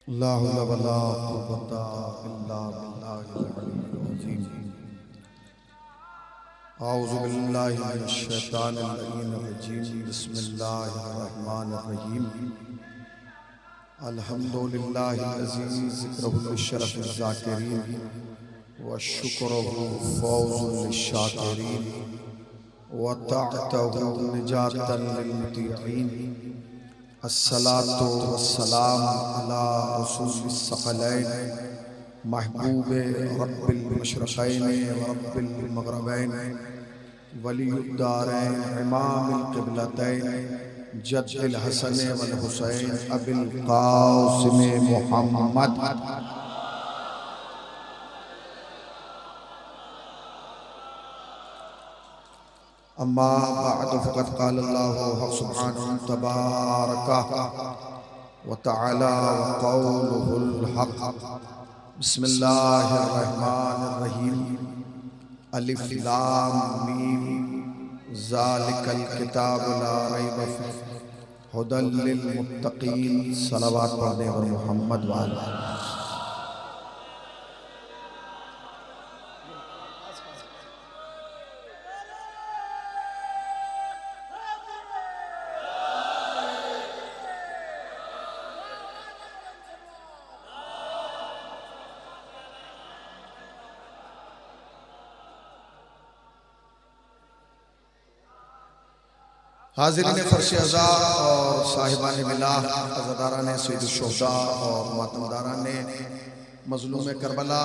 ला हौला वला कुव्वता इल्ला बिल्लाहिल अलिय्यिल अज़ीम। औज़ु बिल्लाहि मिनश शैतानिर रजीम। बिस्मिल्लाहिर रहमानिर रहीम। अल्हम्दुलिल्लाहिल्लज़ी ज़िक्रुहु लिश्शरफ़िज़ ज़ाकिरीन व शुक्रुहु फ़ौज़ुल लिश्शाकिरीन व ताअतुहु निजातन लिल मुतीईन। अस्सलातु वस्सलाम अला रसूलिस सकलैन महबूबे रब्बिल मशरक़ैन व रब्बिल मग़रिबैन वलियुद्दारैन इमामिल क़िबलतैन जद्दिल हसन वल हुसैन अबिल क़ासिम मुहम्मद। अम्मा बअद फ़क़द क़ाल अल्लाहु सुब्हानहु तबारक व तआला व क़ौलुहुल हक़। बिस्मिल्लाहिर रहमानिर रहीम। अलिफ लाम मीम ज़ालिकल किताबु ला रैब फ़ीह हुदल लिल मुत्तक़ीन। सलावत पढ़ने और मोहम्मद वाला। हाज़िरीन फ़र्श अज़ा और साहिबान मिलाह, अज़ादारान सैयद शुहदा और मातमदारान मज़लूम करबला,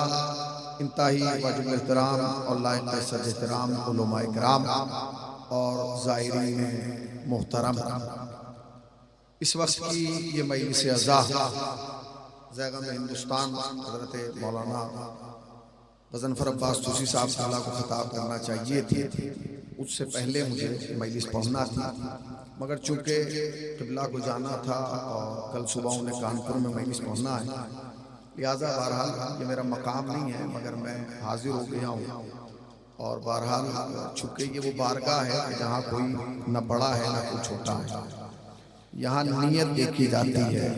इंतहाई वाजिब एहतराम और लायक सद एहतराम उलमाए किराम और ज़ाहिरीन मोहतरम, इस वक्त की ये मजलिस अज़ा ज़ैग़म हिंदुस्तान हज़रत मौलाना ग़ज़नफ़र अब्बास तूसी साहब ताला को ख़िताब करना चाहिए थी। उससे पहले मुझे मजलिस पहुंचना थी, मगर चूँकि क़िबला को जाना था और कल सुबह उन्हें कानपुर में मजलिस पहुंचना है, लिहाजा बहरहाल ये मेरा मकाम नहीं है, मगर मैं हाजिर हो गया हूँ। और बहरहाल चूँकि ये वो बारगाह है जहाँ कोई न बड़ा है न कोई छोटा है, यहाँ नीयत देखी जाती है,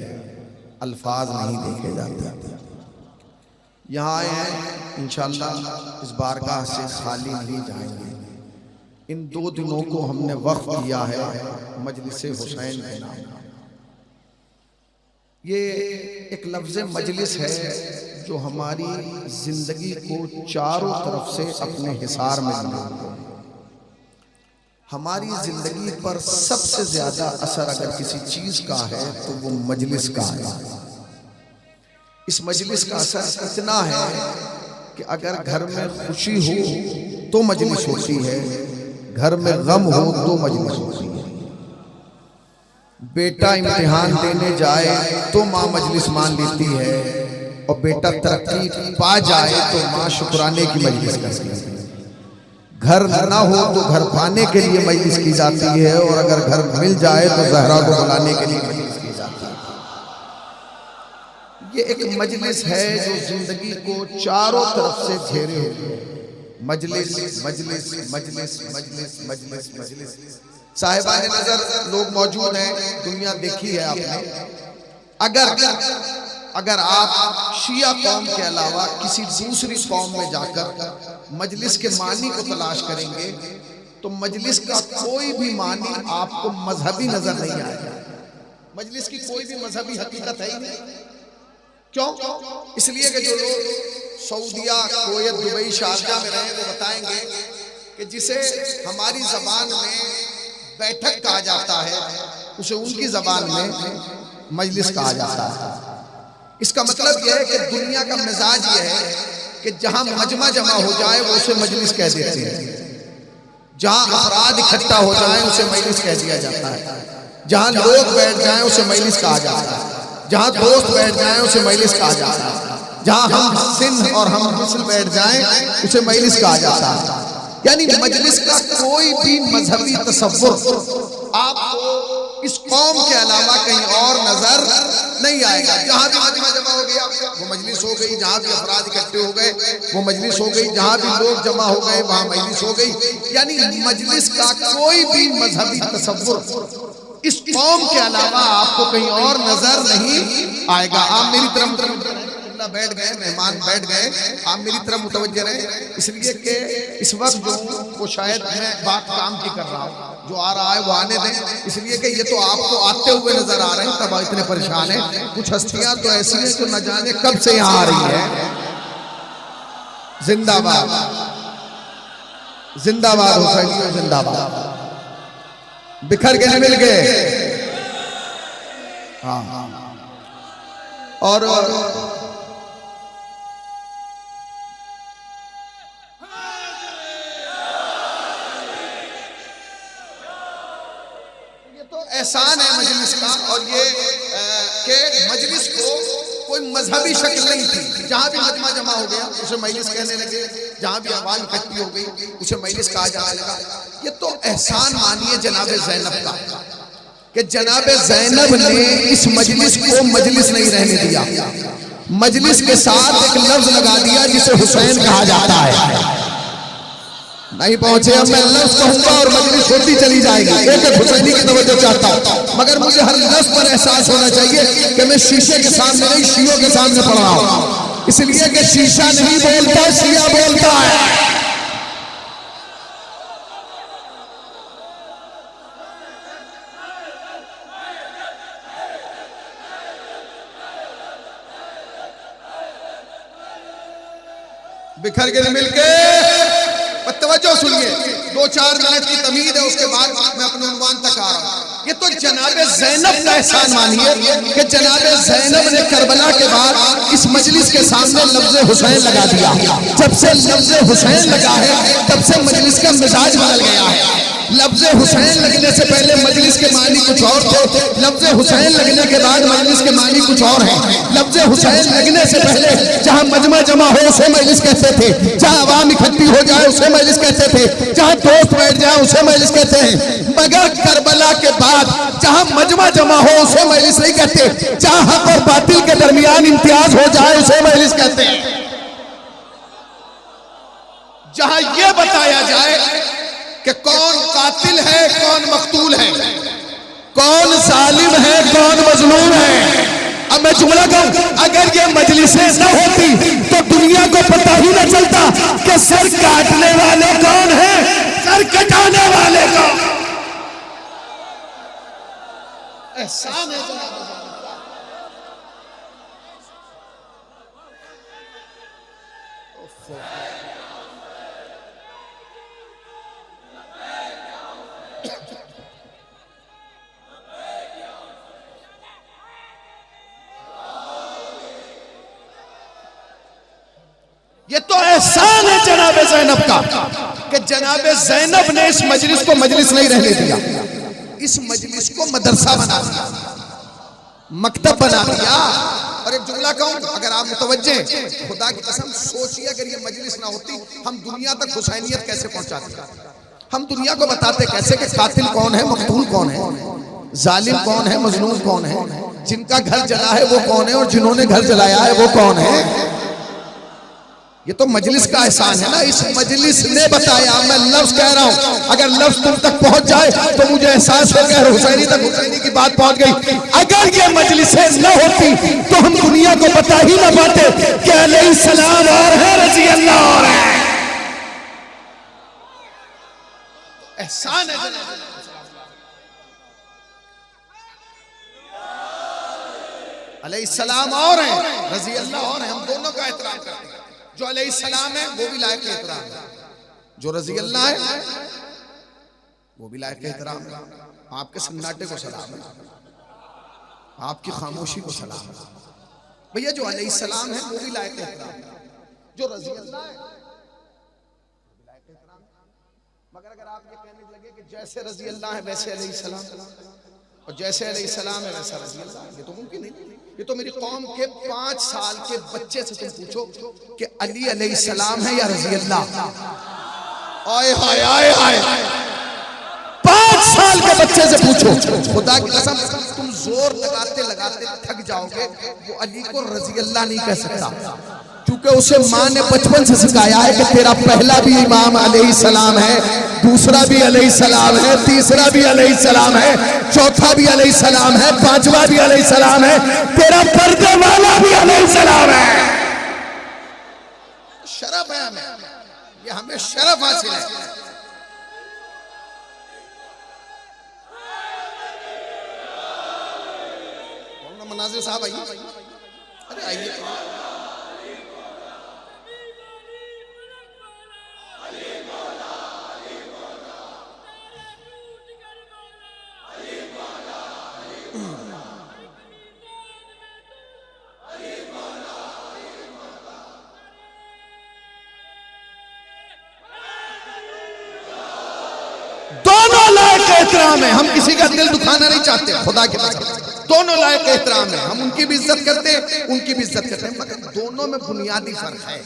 अल्फाज नहीं देखे जाते। यहाँ आए हैं इंशाअल्लाह, इस बारगाह से खाली नहीं जाएंगे। इन 2 दिनों को हमने वक्फ किया है मजलिस हुसैन के नाम। ये एक लफ्ज़ मजलिस है जो हमारी जिंदगी को चारों तरफ से अपने हिसार में लिया। हमारी जिंदगी पर सबसे ज्यादा असर अगर किसी चीज का है तो वो मजलिस का है। इस मजलिस का असर इतना है कि अगर घर में खुशी हो तो मजलिस होती है, घर में गम हो तो मजलिस होती है। बेटा इम्तिहान देने जाए तो माँ मजलिस मान लेती है, और बेटा तरक्की पा जाए तो माँ शुक्राने की मजलिस करती है। घर ना हो तो घर पाने के लिए मजलिस की जाती है, और अगर घर मिल जाए तो ज़हरा को बुलाने के लिए मजलिस की जाती है। ये एक मजलिस है जो जिंदगी को चारों तरफ से घेरे हुए। मजलिस मजलिस मजलिस मजलिस मजलिस मजलिस। साहिबान नजर लोग मौजूद हैं, दुनिया देखी है आपने। अगर आप शिया कौम के अलावा किसी दूसरी कौम में जाकर मजलिस के मानी को तलाश करेंगे तो मजलिस का कोई भी मानी आपको मजहबी नजर नहीं आएगा। मजलिस की कोई भी मजहबी हकीकत है ही नहीं। क्यों? इसलिए कि जो लोग सऊदिया, कुवैत, दुबई, शारजा में रहे वो बताएंगे कि जिसे हमारी जबान में बैठक कहा जाता है उसे उनकी जबान में मजलिस कहा जाता है। इसका मतलब यह है कि दुनिया का मिजाज यह है कि जहां मजमा जमा हो जाए वो उसे मजलिस कह देते हैं। जहां अफराद इकट्ठा हो जाए उसे मजलिस कह दिया जाता है। जहां लोग बैठ जाएं उसे मजलिस कहा जाता है। जहां दोस्त बैठ जाएं उसे मजलिस कहा जाता है। जहां हम सिंध और हम मिस्र बैठ जाएं उसे मजलिस कहा जाता है। यानी मजलिस का कोई भी मजहबी तसव्वुर आपको इस कौम के अलावा कहीं और नजर नहीं आएगा। जहां भी मजमा जमा हो गया वो मजलिस हो गई, जहां भी अफराद इकट्ठे हो गए वो मजलिस हो गई, जहां भी लोग जमा हो गए वहां मजलिस हो गई। यानी मजलिस का कोई भी मजहबी तसव्वुर इस कौम के अलावा आपको कहीं और नजर नहीं आएगा। आप मेरी तरफ बैठ गए, मेहमान बैठ गए, आप मेरी तरफ मुतवज्जे रहे, इसलिए कि इस वक्त जो वो शायद मैं बात काम की कर रहा हूँ, जो आ रहा है वो आने दें, इसलिए कि ये तो आपको आते हुए नजर आ रहे हैं, तब इतने परेशान हैं। कुछ हस्तियां तो ऐसी हैं जो न जाने कब से यहाँ आ रही है। जिंदाबाद जिंदाबाद हुसैनियों जिंदाबाद, बिखर के मिल गए। हाँ, और एहसान है मजलिस का, और ये के मजलिस को कोई मजहबी शक्ल नहीं थी। जहां भी मजमा जमा हो गया उसे मजलिस कहने लगे, जहां भी आवाम इकट्ठी हो गई उसे मजलिस कहा जाने लगा। ये तो एहसान मानिए जनाब ज़ैनब का, कि जनाब ज़ैनब ने इस मजलिस को मजलिस नहीं रहने दिया, मजलिस के साथ एक लफ्ज लगा दिया जिसे हुसैन कहा जाता है। नहीं पहुंचे, अब मैं लफ्ज कहूंगा और मजलिस होती चली जाएगी। एक हुसैनी की तवज्जो चाहता हूं, मगर मुझे हर लफ्ज पर एहसास होना चाहिए कि मैं शीशे के सामने नहीं, शियों के सामने पढ़ रहा हूं, इसलिए कि शीशा नहीं बोलता, शिया बोलता है। बिखर के मिलके तवज्जो सुनिए, 2-4 मिनट की तमीद है, उसके बाद मैं अपने उन्वान तक आ रहा हूं। ये तो जनाबे ज़ैनब का एहसान मानिए कि जनाबे ज़ैनब ने करबला के बाद इस मजलिस के सामने लफ्ज़ हुसैन लगा दिया। जब से लफ्ज़ हुसैन लगा है तब से मजलिस का मिजाज बदल गया है। लफ्ज़ हुसैन लगने से पहले मजलिस के मानी कुछ और थे, लफ्ज़ हुसैन लगने के बाद मजलिस के मानी कुछ और हैं। लफ्ज़ हुसैन लगने से पहले जहां मजमा जमा हो उसे मजलिस कहते थे, जहां आवाम इकट्ठी हो जाए उसे मजलिस कहते थे, जहां दोस्त बैठ जाए उसे मजलिस कहते हैं। मगर करबला के बाद जहां मजमा जमा हो उसे मजलिस नहीं कहते, जहां हक और बातिल के दरमियान इम्तियाज हो जाए उसे मजलिस कहते हैं। जहां यह बताया जाए कि कौन कातिल है, कौन मकतूल है, कौन जालिम है, कौन मजलूम है। अब मैं जुमला कहूं, अगर ये मजलिसें न होती तो दुनिया को पता ही न चलता कि सर काटने वाले कौन है, सर कटाने वाले कौन। एहसान है ये तो एहसान है जनाबे ज़ैनब का कि जनाबे ज़ैनब ने इस मजलिस को मजलिस नहीं रहने दिया, इस मजलिस को मदरसा बना दिया, मकतब बना दिया। और एक जुमला कहूं, अगर आप मुतवज्जे, खुदा की कसम सोचिए, अगर ये मजलिस ना होती हम दुनिया तक हुसैनियत कैसे पहुंचाते, हम दुनिया को बताते कैसे कि कातिल कौन है, मकतूल कौन है, जालिम कौन है, मजलूम कौन है, जिनका घर जला है वो कौन है और जिन्होंने घर जलाया है वो कौन है। ये तो मजलिस का एहसान है ना, इस मजलिस ने बताया। मैं लफ्ज कह रहा हूं, अगर लफ्ज तुम तक पहुंच जाए तो मुझे एहसास हो गया हुसैनी तक हुसैनी की बात पहुंच गई। अगर ये मजलिसें न होती तो हम दुनिया को बता ही ना पाते कि अलैहिस्सलाम और है, रज़ी अल्लाह और है। एहसान है अलैहिस्सलाम और है, रज़ी अल्लाह और है। हम दोनों का एहतराम करते हैं। जो अलैहिस्सलाम है वो भी लायक एहतराम है, जो रज़ी अल्लाह है वो भी लायक एहतराम है। आपके सन्नाटे को सलाम है, आपकी खामोशी को सलाम है। भैया जो अलैहिस्सलाम है वो भी लायक एहतराम है, जो रज़ी अल्लाह है वो भी लायक एहतराम है। मगर अगर आप ये कहने लगे कि जैसे रज़ी अल्लाह है वैसे अलैहिस्सलाम, और जैसे अलैहिस्सलाम है वैसा रज़ी अल्लाह, ये तो मुमकिन नहीं। ये तो मेरी कौम के 5 साल के बच्चे से तुम पूछो कि अली अलैहिस्सलाम है या रज़ी अल्लाह। आए हाय आए हाय, 5 साल के बच्चे से पूछो, खुदा की कसम तुम जोर लगाते लगाते थक जाओगे। वो अली को रज़ी अल्लाह नहीं कह सकता, क्योंकि उसे माँ ने बचपन से सिखाया है कि तेरा पहला भी इमाम अलैहिस्सलाम है, दूसरा भी अलैहिस्सलाम है, तीसरा भी अलैहिस्सलाम है, चौथा भी अलैहिस्सलाम है, पांचवा भी अलैहिस्सलाम है, तेरा पर्दे वाला भी अलैहिस्सलाम है। शरफ है हमें, ये हमें शरफ हासिल है। मनाजिर साहब आइए, अरे आइए। दोनों लायक एहतराम है, हम किसी का दिल दुखाना नहीं चाहते, खुदा के कसम दोनों लायक एहतराम है। हम उनकी भी इज्जत करते हैं, उनकी भी इज्जत करते हैं, मगर दोनों में बुनियादी फर्क है।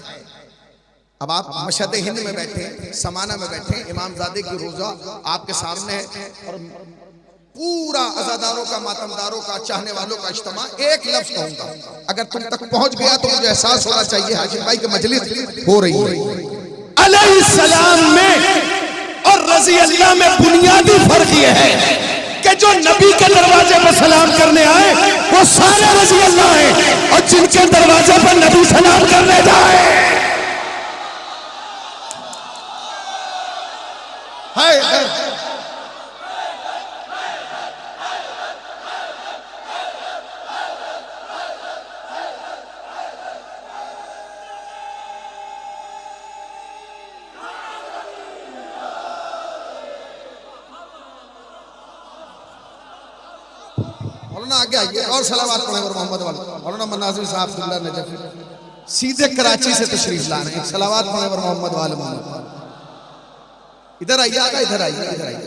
अब आप मशहद हिंद में बैठे, समाना में बैठे, इमामजादे की रोजा आपके सामने है और पूरा अज़ादारों का, मातमदारों का, चाहने वालों का इज्तिमा, एक लफ्ज कहूंगा, अगर तुम तक पहुंच गया तो मुझे एहसास होना चाहिए हाशिम भाई की मजलिस हो रही है। अलैहिस्सलाम में और रज़ी अल्लाह में बुनियादी फर्क यह है कि जो नबी के दरवाजे पर सलाम करने आए वो सारे रज़ी अल्लाह हैं, और जिनके दरवाजे पर नबी सलाम करने जाए है। मौलाना आगे आइए और सलावत पढ़ें मोहम्मद वाले। मौलाना मनाजिर साहब अब्दुल्ला नजफ सीधे कराची से तशरीफ ला रहे हैं, सलावत पढ़ें मोहम्मद वाले। मोहम्मद इधर आइए, आगे इधर आइए, इधर आइए,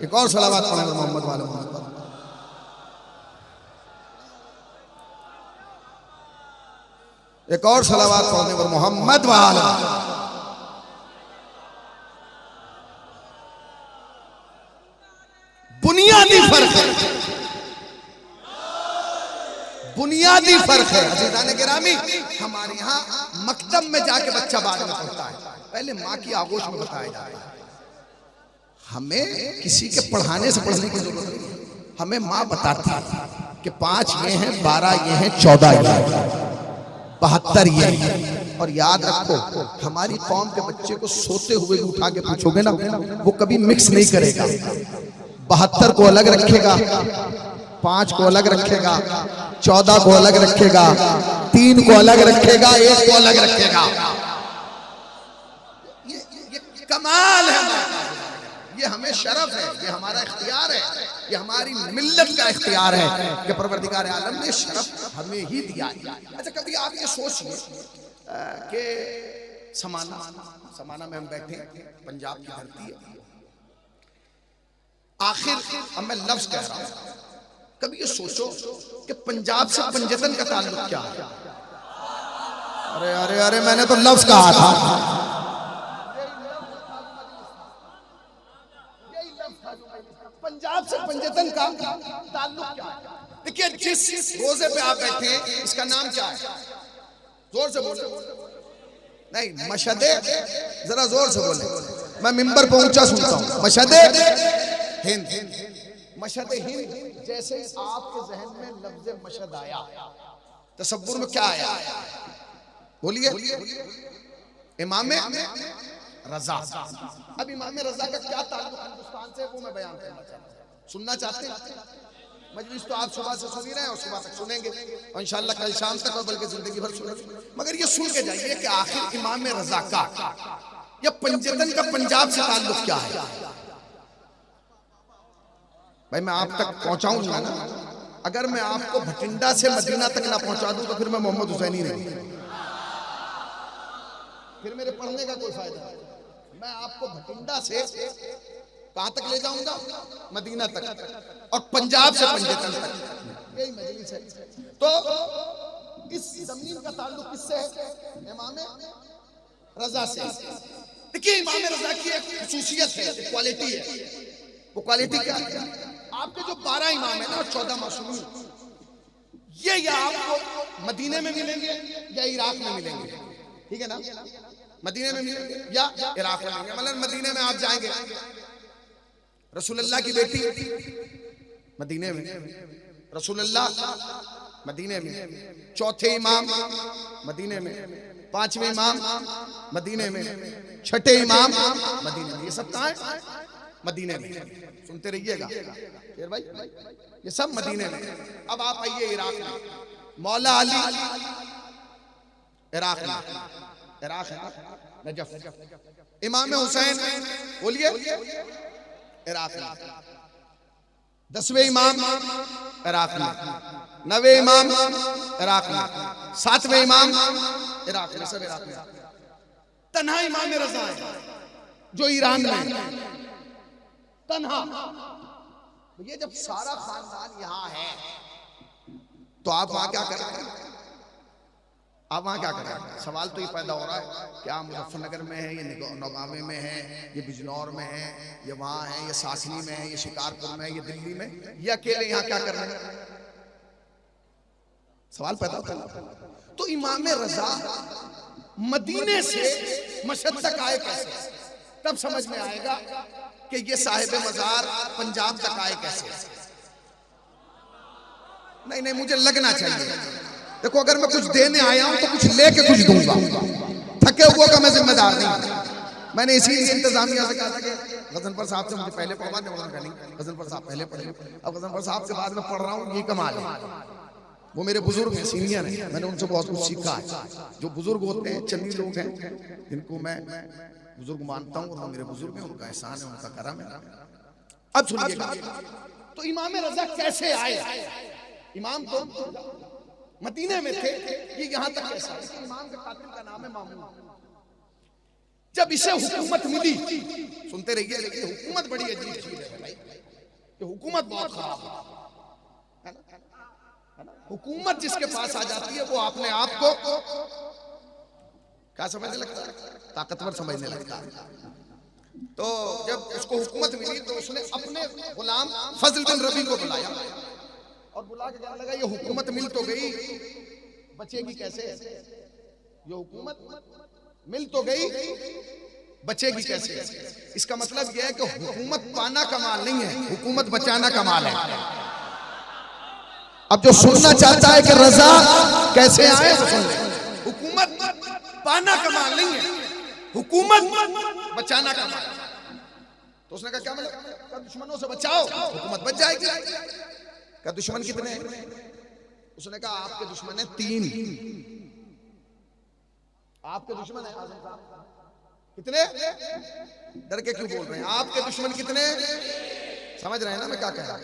एक और सलावत पढ़ें मोहम्मद वाले। मोहम्मद एक और सलावत पढ़ने पर मोहम्मद वाले। बुनियादी फर्क है, बुनियादी फर्क है। अज़ीज़ान गिरामी, हमारे यहाँ मकतब में जाके बच्चा बाद में पढ़ता है, पहले माँ की आगोश में बताया जाता है। हमें किसी के पढ़ाने से पढ़ने की जरूरत नहीं है, हमें माँ बताती है कि 5 ये हैं, 12 ये हैं, 14 ये हैं, 72 ये हैं। और याद रखो, हमारी कौम के बच्चे को सोते हुए उठा के पूछोगे ना, वो कभी मिक्स नहीं करेगा। 72 को अलग रखेगा, 5 को अलग रखेगा, 14 को अलग रखेगा, 3 को अलग रखेगा, 1 को अलग रखेगा। ये कमाल है, ये हमें शरफ है, ये हमारा इख्तियार है, ये हमारी मिल्लत का इख्तियार है कि परवरदिगार आलम ने शरफ हमें ही दिया है। अच्छा, कभी आप ये सोचिए कि समाना में हम बैठे, पंजाब की धरती है, आखिर अब मैं लफ्ज कह रहा हूं, कभी ये सोचो कि पंजाब से पंजतन का ताल्लुक क्या है? अरे अरे अरे, मैंने तो लफ्ज कहा था। पंजाब से पंजतन का ताल्लुक क्या है? देखिए, जिस रोजे पे आप बैठे हैं इसका नाम क्या है? जोर से बोले। नहीं, मशहद, जरा जोर से बोले, मैं मिंबर पे ऊंचा सुनता हूं। मशहद हिंद, मशहद हिंद जैसे आपके जहन में लफ्ज़ मशहद आया, तसव्वुर में क्या आया? बोलिए। इमाम रजा। अब इमाम रजा का क्या ताल्लुक हिंदुस्तान से, वो मैं बयान करना चाहता हूं। सुनना चाहते हैं? मजलिस तो आप सुबह से सुन ही रहे हैं और सुबह तक सुनेंगे और इंशाअल्लाह कल शाम तक और बल्कि जिंदगी भर सुनेंगे। मगर ये सुन के जाइए कि आखिर इमाम रजा का या पंजतन का पंजाब से ताल्लुक क्या है? भाई मैं आप तक पहुंचाऊंगा ना, अगर मैं आपको भटिंडा से मदीना तक ना पहुंचा दूं तो फिर मैं मोहम्मद हुसैनी नहीं, फिर मेरे पढ़ने का कोई फायदा नहीं। मैं आपको भटिंडा से कहां तक ले जाऊंगा? मदीना तक, और पंजाब से पंजतन तक, यही मजलिस है। तो इस जमीन का ताल्लुक किससे है? इमाम रजा से। देखिए, इमाम रजा की एक खुसूसियत है, एक क्वालिटी है। वो क्वालिटी क्या है? आपके जो 12 इमाम है ना, 14 मासूम, ये या आपको मदीने में मिलेंगे या इराक में मिलेंगे। ठीक है ना, मदीने में मिलेंगे या इराक में मिलेंगे। मतलब मदीने में आप जाएंगे, रसूलुल्लाह की बेटी मदीने में, रसूलुल्लाह मदीने में, चौथे इमाम मदीने में, पांचवें इमाम मदीने में, छठे इमाम मदीने में। ये सब कहाँ है? मदीने में। सुनते रहिएगा फिर भाई, ये सब मदीने में। अब आप आइए इराक में, मौला अली इराक में, इराक है नजफ। इमाम हुसैन बोलिए इराक में। 10वें इमाम इराक में, 9वें इमाम इराक में, 7वें इमाम इराक में, सब इराक में। तन्हा इमाम रज़ा है जो ईरान में, तन्हा। ये जब सारा खानदान यहाँ है तो आप वहां क्या कर रहे हैं? आप वहां क्या कर रहे हैं? सवाल तो ये पैदा हो रहा है कि आप मुजफ्फरनगर में है, ये नौगावे में है, ये बिजनौर में है, ये वहां है, ये सासनी में है, ये शिकारपुर में है, ये दिल्ली में, ये अकेले यहाँ क्या कर रहे हैं? सवाल पैदा होता है। तो इमाम रज़ा मदीने से मशहद तक आए कैसे? तब समझ में आएगा कि ये साहिब मज़ार पंजाब तक आए कैसे। नहीं नहीं, मुझे लगना चाहिए। देखो, अगर मैं कुछ देने आया हूं तो कुछ लेके कुछ दूंगा, थके हुए का मैं जिम्मेदार नहीं। मैंने इसीलिए इंतजामिया से कहा था कि गजनफर साहब से मुझे पहले पढ़वा दें, गजनफर साहब पहले पढ़े, अब गजनफर साहब से बाद में पढ़ रहा हूँ, ये कमाल है। वो मेरे बुजुर्ग हैं, सीनियर हैं, मैंने उनसे बहुत कुछ सीखा है। जो बुजुर्ग होते हैं, चंदी लोग हैं, जिनको मैं बुजुर्ग मानता हूँ, और वो मेरे बुजुर्ग हैं, उनका एहसान है, उनका करम है। अब सुनिएगा, तो इमाम रज़ा कैसे आए? इमाम तो मदीने में थे, ये यहाँ तक कैसा? इमाम के कातिल का नाम है मामून। जब इसे हुकूमत मिली, सुनते रहिए, लेकिन हुकूमत बड़ी अजीब चीज है भाई, ये हुकूमत बहुत खराब है ना। हुकूमत जिसके पास आ जाती है वो अपने आप को क्या समझने लगता है? ताकतवर समझने लगता है। तो जब उसको हुकूमत मिली तो उसने अपने गुलाम फजल बिन रबी को बुलाया और बुला के कहने लगा, ये हुकूमत मिल तो गई, बचेगी कैसे? ये हुकूमत मिल तो गई, बचेगी कैसे? इसका मतलब यह है कि हुकूमत पाना कमाल नहीं है, हुकूमत बचाना कमाल है। अब जो सुनना चाहता है कि रज़ा कैसे आए, वो सुन ले। हुकूमत पाना कमाल नहीं है, हुकूमत बचाना कमाल है। तो उसने कहा क्या मतलब? दुश्मनों से बचाओ, हुकूमत बच जाएगी। का दुश्मन कितने हैं? उसने कहा आपके दुश्मन है 3। आपके दुश्मन है कितने? डर के क्यों बोल रहे हैं? आपके दुश्मन कितने? समझ रहे हैं ना मैं क्या कह रहा हूं?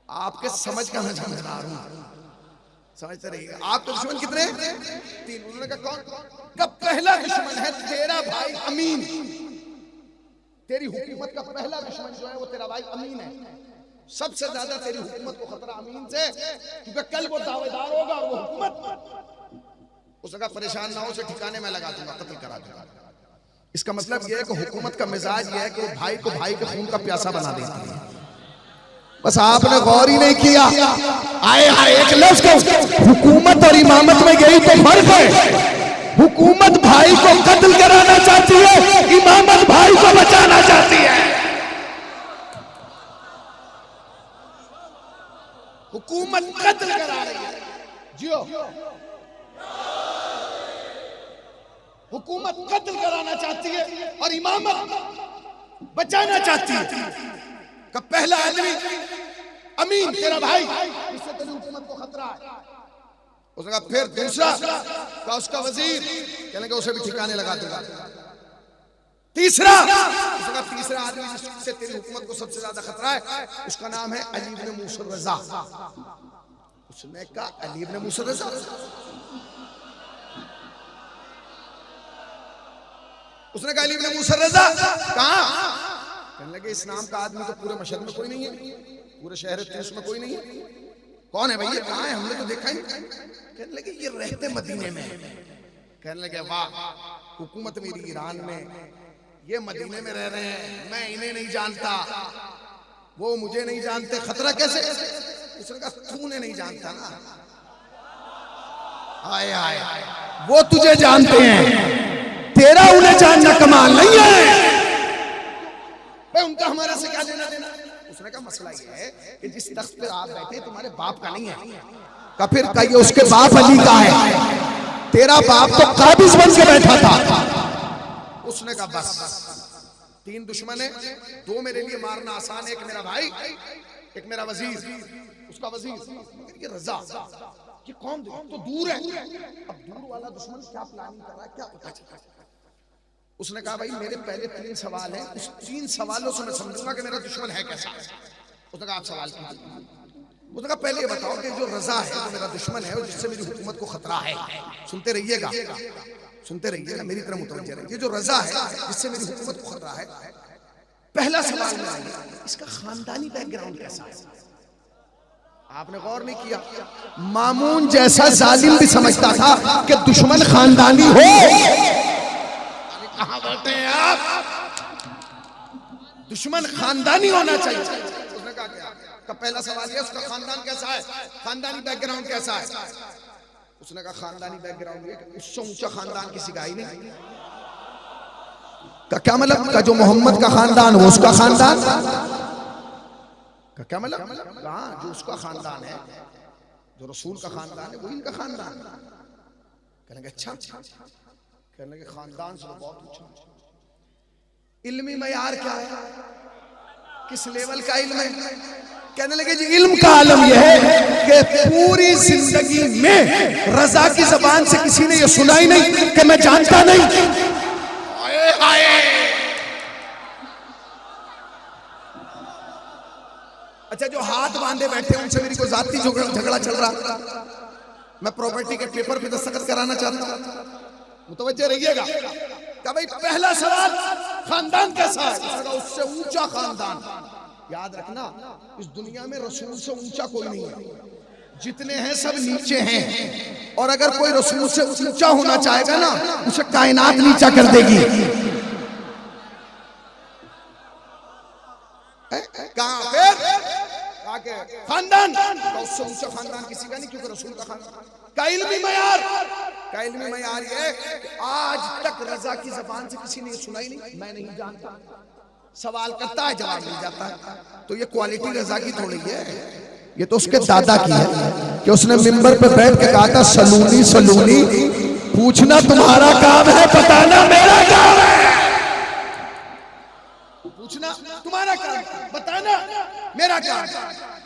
आपके समझ का मैं समझदार हूं, समझते रहिए। आपके दुश्मन कितने? 3। उन्होंने कहा कौन? का पहला दुश्मन है तेरा भाई अमीन। तेरी हुकूमत का पहला दुश्मन जो है वो तेरा भाई अमीन है। सबसे ज्यादा तेरी हुकूमत को खतरा अमीन से, क्योंकि कल वो दावेदार होगा और वो हुकूमत उसने कहा परेशान ना हो, उसे ठिकाने में लगा दूंगा, कत्ल करा दूंगा। इसका मतलब यह है कि हुकूमत का मिजाज यह है कि वो भाई को भाई के खून का प्यासा बना देती है। बस आपने गौर ही नहीं किया। आए हाय, एक लफ्ज को हुकूमत और इमामत में यही तो फर्क है। हुकूमत भाई को कत्ल कराना चाहती है, इमामत भाई को बचाना चाहती है। हुकूमत कत्ल करा रही है, जियो। हुकूमत कत्ल कराना चाहती है और इमामत बचाना चाहती है। का पहला आदमी अमीन तेरा भाई, इससे तेरी हुकूमत को खतरा है। उसने कहा फिर दूसरा का उसका वजीर, कहने का उसे भी ठिकाने लगा दूंगा। तीसरा, उसने कहा तीसरा आदमी जिससे तेरी हुकूमत को सबसे ज्यादा खतरा है उसका नाम है अली इब्न मूसा रज़ा। उसने कहा अली इब्न मूसा रज़ा? उसने कहा अली इब्न मूसा रज़ा कहां? कहने लगे इस नाम का आदमी तो पूरे मशहद में कोई नहीं है, पूरे शहर तूस में कोई नहीं है। कौन है भैया? कहां है? हमने तो देखा ही। कहने लगे ये रहते मदीने में। कहने लगे वाह, हुकूमत मेरी ईरान में, ये मदीने में रह रहे हैं, मैं इन्हें नहीं जानता, वो मुझे नहीं जानते, खतरा कैसे? उसने कहा तूने नहीं जानता ना, आए आए वो तुझे जानते हैं, तेरा उन्हें जानना कमाल नहीं है। भाई उनका हमारे से क्या लेना देना। उसने कहा मसला ये है कि जिस तख्त पर आप बैठे तुम्हारे बाप का नहीं है। का फिर कहिए उसके बाप अली का है, तेरा बाप तो काबिज बन के बैठा था। उसने कहा बस 3 दुश्मन है, 2 मेरे लिए मारना आसान है, एक मेरा भाई एक मेरा वजीर, उसका वजीर ये रजा, ये कौन तो दूर है। अब दूर वाला दुश्मन क्या प्लानिंग कर रहा है क्या पता चला। उसने कहा भाई मेरे पहले 3 सवाल हैं, उस 3 सवालों से मैं समझूंगा कि मेरा दुश्मन है कैसा। उसने कहा आप सवाल कीजिए। उसने कहा पहले ये बताओ कि जो रजा है जो मेरा दुश्मन है और जिससे मेरी हुकूमत को खतरा है, सुनते रहिएगा सुनते रहिएगा मेरी तरफ मुतवज्जह रहिए, जो रजा है जिससे मेरी हुकूमत को खतरा है, पहला सवाल इसका खानदानी बैकग्राउंड कैसा है। आपने गौर नहीं किया, मामून जैसा जालिम भी समझता था कि दुश्मन खानदानी हो। कहां बैठे हैं आप, दुश्मन खानदानी होना चाहिए। उसने कहा क्या का पहला सवाल है उसका खानदान कैसा है, खानदानी बैकग्राउंड कैसा है। उसने कहा खानदानी बैकग्राउंड ये उससे ऊंचा खानदान किसी का ही नहीं। का क्या मतलब का जो मोहम्मद का खानदान हो उसका खानदान का क्या मतलब कहां जो उसका खानदान है, जो रसूल का खानदान है वो इनका खानदान। कहने लगे अच्छा, कहने लगे खानदान से बहुत ऊंचा। इल्मी मयार क्या है, किस लेवल का इल्म है। कहने लगे जी इल्म का आलम यह है कि पूरी जिंदगी में रजा की जबान से किसी ने यह सुना ही नहीं कि मैं जानता नहीं। आए आए अच्छा जो हाथ बांधे बैठे उनसे मेरी कोई जाती झगड़ा चल रहा, मैं प्रॉपर्टी के पेपर पे दस्तखत कराना चाहता हूं, मुतवज्जे रहिएगा। क्या भाई पहला सवाल खानदान कैसा है, उससे ऊंचा खानदान। याद रखना इस दुनिया में रसूल से ऊंचा कोई नहीं है, जितने हैं सब नीचे हैं, और अगर कोई रसूल से ऊंचा होना चाहेगा ना उसे कायनात नीचा कर देगी। कहां फिर खानदान, उससे ऊंचा खानदान किसी का नहीं, क्योंकि रसूल का खानदान का इल्मी मयार ये है कि आज तक रजा की जबान से किसी ने सुना ही नहीं, मैं नहीं जानता। सवाल करता है जवाब मिल जाता है, तो ये क्वालिटी रजा की थोड़ी है, ये तो उसके दादा की है कि उसने मिंबर पे बैठ के कहा था सलूनी सलूनी, पूछना तुम्हारा काम है, बताना मेरा काम है। पूछना तुम्हारा काम, बताना मेरा काम।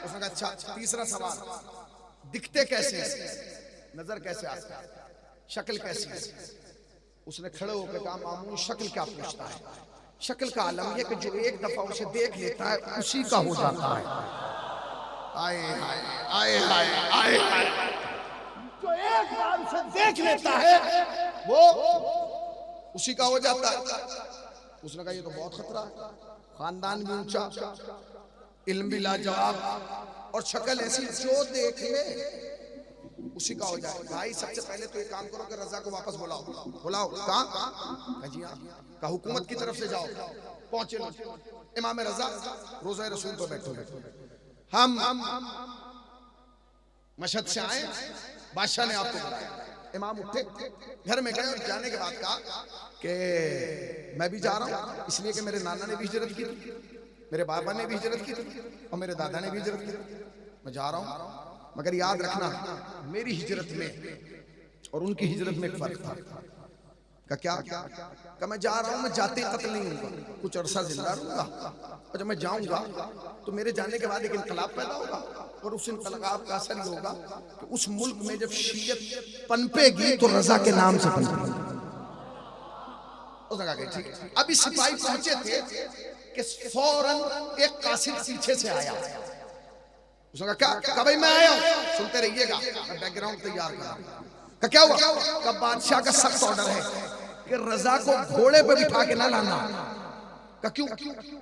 उसने कहा अच्छा तीसरा सवाल दिखते कैसे हैं, नजर कैसे आती है, शक्ल कैसी है। उसने खड़े होकर कहा मामून शक्ल क्या पूछता है, शक्ल का आलम यह कि जो एक दफा उसे देख लेता है उसी का हो जाता है। आए हाय आए हाय आए हाय, जो एक बार उसे देख लेता है वो उसी का हो जाता है। उसने कहा ये तो बहुत खतरा है, खानदान भी ऊंचा, इल्म भी लाजवाब, और शक्ल ऐसी जो देख ले उसी का हो जाए। भाई सबसे पहले तो एक काम करो कि रजा को वापस बुलाओ। कहां जी का हुकूमत की तरफ से जाओ, पहुंचे इमाम रजा रोज़ा रसूल पर बैठो। हम मशहद से आए, बादशाह ने आपको बुलाया। इमाम उठे, घर में गए, और जाने के बाद कहा कि मैं भी जा रहा हूं, इसलिए कि मेरे नाना ने भी हिजरत की थी, मेरे बाबा ने भी हिजरत की थी, और मेरे दादा ने भी हिजरत की थी। मैं जा रहा हूं, मगर याद रखना मेरी हिजरत में और उनकी हिजरत में एक फर्क था। क्या मैं जा रहा हूं, मैं जाते कत्ल नहीं होऊंगा, कुछ अरसा जिंदा रहूंगा, और जब मैं जाऊंगा तो मेरे जाने के बाद एक इनकलाब पैदा होगा, और उस इनकलाब का असर ये होगा कि उस मुल्क में जब शीयत पनपेगी तो रजा के नाम से पनपेगी। ठीक। अभी सिपाही पहुंचे थे कि फौरन एक कासिद पीछे से आया। उसने कहा क्या भाई मैं आया हूं, सुनते रहिएगा, मैं बैकग्राउंड तैयार कर रहा हूं। क्या हुआ, कब बादशाह का सख्त ऑर्डर है कि रजा को घोड़े पे बिठा के ना लाना। क्यों,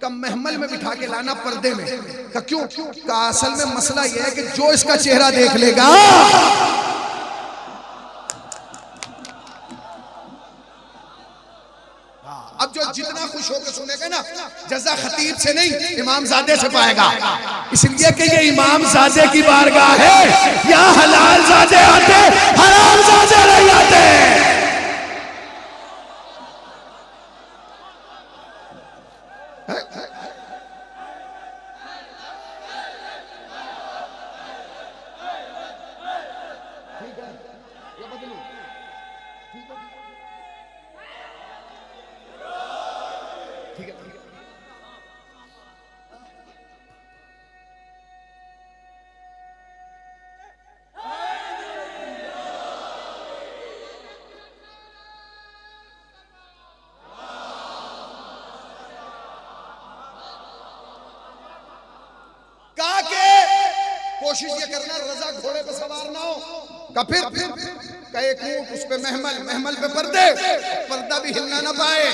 का महमल में बिठा के लाना, पर्दे में। क्यों, का असल में मसला यह है कि जो इसका चेहरा देख लेगा अब जो जितना खुश होकर सुनेगा ना जजा खतीब से नहीं इमामजादे से पाएगा। इसलिए कि ये इमाम ज़ादे की बारगाह है, यहाँ हलाल ज़ादे आते, हराम ज़ादे नहीं आते। कोशिश ये करना रजा घोड़े पे सवार ना हो, का फिर कहे कूट उस पे महमल, महमल पे पर्दे, पर्दा भी हिलना ना पाए,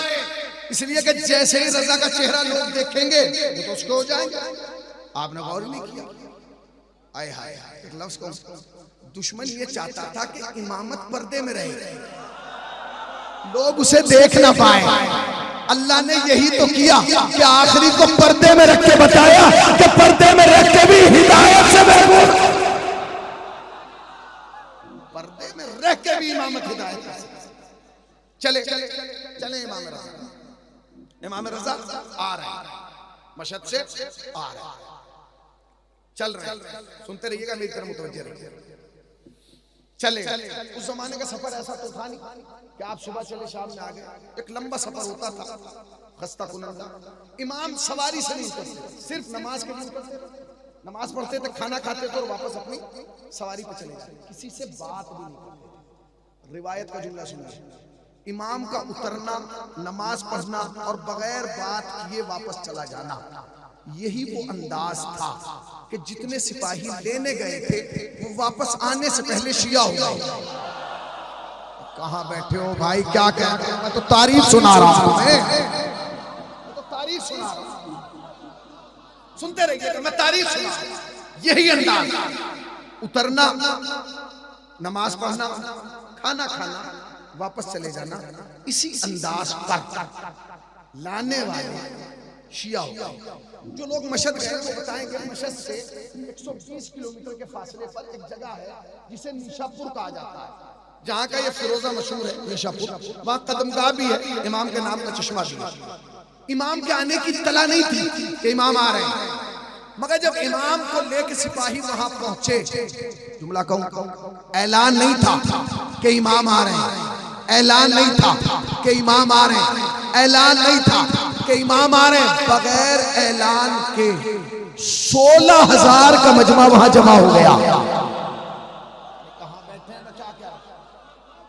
इसलिए कि जैसे ही रजा का चेहरा लोग देखेंगे वो तो उसको हो जाएंगे। आपने गौर नहीं किया? आए हाय एक लफ्ज को, दुश्मन ये चाहता था कि इमामत पर्दे में रहे, लोग उसे देख ना पाए। अल्लाह ने यही तो किया कि आखिरी को पर्दे में रख के बताया कि पर्दे में रख के भी हिदायत से महफूज, पर्दे में रह के भी इमामत हिदायत से। चले चले चले इमाम रजा, इमाम रजा आ रहे हैं, मशहद से आ रहे हैं, चल रहे हैं, सुनते रहिएगा, मेरी तरफ मुतवज्जे रहिए। चले उस जमाने का सफर ऐसा तो था नहीं कि आप सुबह चले शाम में आ गए, एक लंबा सफर होता था, खस्ता कुनंदा। इमाम सवारी से नहीं उतरते, सिर्फ नमाज के लिए उतरते, नमाज पढ़ते थे, खाना खाते थे और वापस अपनी सवारी पे चले जाते, किसी से बात भी नहीं करते। रिवायत का जुमला सुनिए, इमाम का उतरना, नमाज पढ़ना और बगैर बात किए वापस चला जाना, यही वो अंदाज था कि जितने सिपाही लेने गए थे वो वापस आने से पहले शिया हो गए। कहां बैठे हो भाई, क्या कह रहे हो? मैं तो तारीफ सुना रहा हूं, मैं तो तारीफ सुना रहा हूं, सुनते रहिए, मैं तारीफ सुना रहा हूं। यही अंदाज, उतरना, नमाज पढ़ना, खाना खाना, वापस चले जाना, इसी अंदाज पर लाने वाले शिया हो। जो लोग मशहद गए वो बताएंगे, मशहद से 120 किलोमीटर के फासले पर एक जगह है जिसे निशापुर कहा जाता है, जहाँ का ये फिरोजा मशहूर है निशापुर, वहाँ कदमगाह भी है, इमाम के नाम का चश्मा भी है। इमाम के आने की इत्तला नहीं थी कि इमाम आ रहे हैं, मगर जब इमाम को लेके सिपाही वहां पहुंचे, जुमला कहूं, ऐलान नहीं था कि इमाम आ रहे हैं, ऐलान नहीं था कि इमाम आ रहे हैं, ऐलान नहीं था कि इमाम आ रहे हैं, बगैर ऐलान के 16,000 का मजमा वहां जमा हो गया।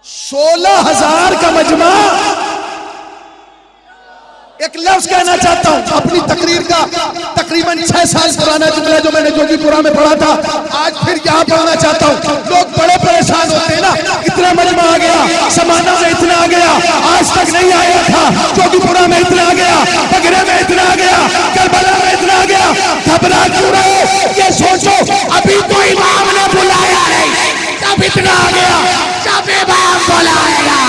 16,000 का मजमा। एक लफ्ज कहना चाहता हूं, अपनी तकरीर का तकरीबन 6 साल पुराना जुमला जो मैंने जोगीपुरा में पढ़ा था, आज फिर यहाँ पढ़ना चाहता हूं। लोग बड़े परेशान होते हैं ना, इतना मजमा आ गया, समाना में इतना आ गया, आज तक नहीं आया था, जोगीपुरा में इतना आ गया, बगरे में इतना आ गया, करबला में इतना आ गया, घबरा क्यों रहे? ये सोचो, अभी तो इमाम ने बुलाया नहीं, तब इतना आ गया, जब इमाम बुलाएगा।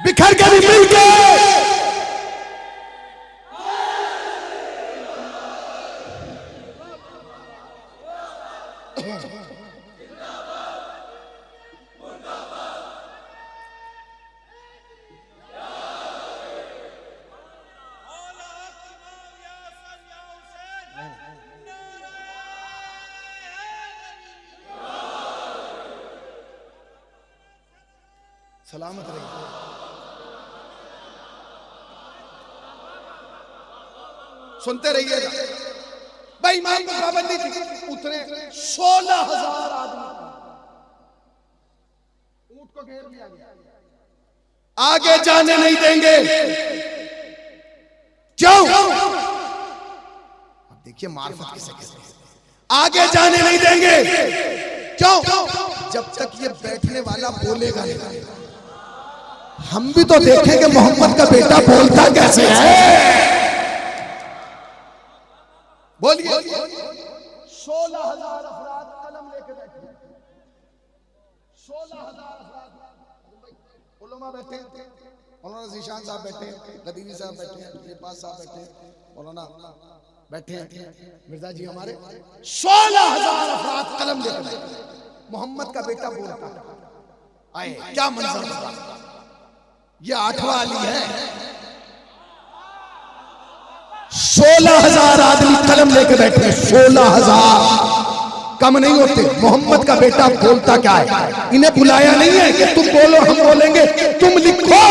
बिखर के भी मिल के सलामत रहिए। सुनते रहिएगा भाई, इमाम को पाबंदी थी, उतरे 16,000 आदमी, ऊंट को घेर लिया गया, आगे जाने नहीं देंगे। क्यों? अब देखिए मार्फत किसे कहते हैं, आगे जाने नहीं देंगे। क्यों? जब तक ये बैठने वाला बोलेगा नहीं। हम भी तो देखें कि मोहम्मद का बेटा बोलता कैसे है। बोलिए। 16,000 अफराद कलम लेके बैठे, 16,000 उलमा बैठे, मौलाना ज़ीशान साहब बैठे, गदीवी साहब बैठे, पास साहब बैठे, मौलाना बैठे, मिर्जा जी हमारे 16,000 अफराद कलम लेकर मोहम्मद का बेटा बोलता आए। क्या मंजर था, ये 8वां अली है। 16,000 आदमी कलम लेके बैठे, 16,000 कम नहीं होते। मोहम्मद का बेटा बोलता क्या है, इन्हें बुलाया नहीं है कि तुम बोलो हम बोलेंगे, तुम लिखो।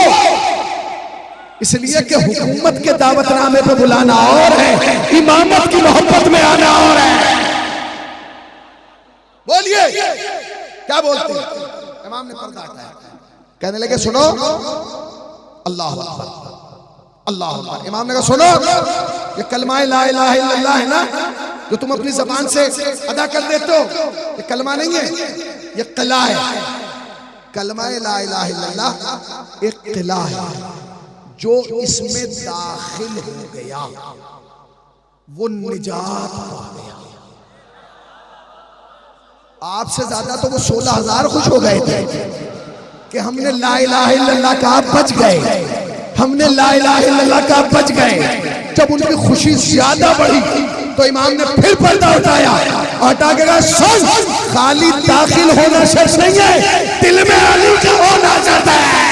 इसलिए कि हुकूमत के दावतनामे पे बुलाना और है, इमामत की मोहब्बत में आना और है। बोलिए क्या बोलते हैं। इमाम ने पर्दा हटाया, कहने लगे सुनो अल्लाह अकबर, अल्लाह अकबर। इमाम ने कहा सुनो, ये कलमा ला इलाहा इल्लल्लाह है ना, जो तुम अपनी जबान से अदा कर देते हो, ये कलमा नहीं है, ये किला है। कलमा ला इलाहा इल्लल्लाह एक किला है, जो इसमें दाखिल हो गया वो निजात पा गया। आपसे ज्यादा तो वो 16,000 खुश हो गए थे कि हमने ला इलाहा इल्लल्लाह कहा, बच गए। हमने ला इलाहा इल्लल्लाह कहा, बच गए। जब उनकी खुशी ज्यादा बढ़ी तो इमाम ने फिर पर्दा उठाया, हटा के कहा सुन, खाली दाखिल होना शर्त नहीं है, दिल में अली का होना चाहता है।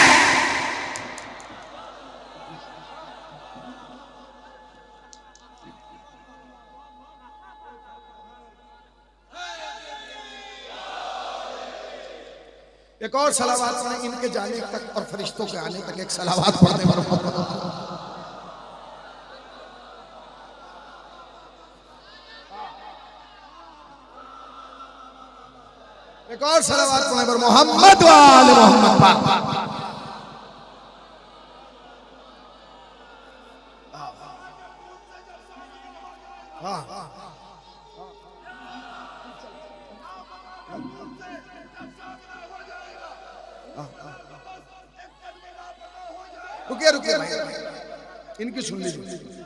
एक और सलावात पढ़े, इनके जाने तक और फरिश्तों के आने तक एक सलावात पढ़ने पर एक और सलावात पढ़ने पर मोहम्मद वाले मोहम्मद पाक। रुकिए रुकिए भाई, इनकी सुन लीजिए।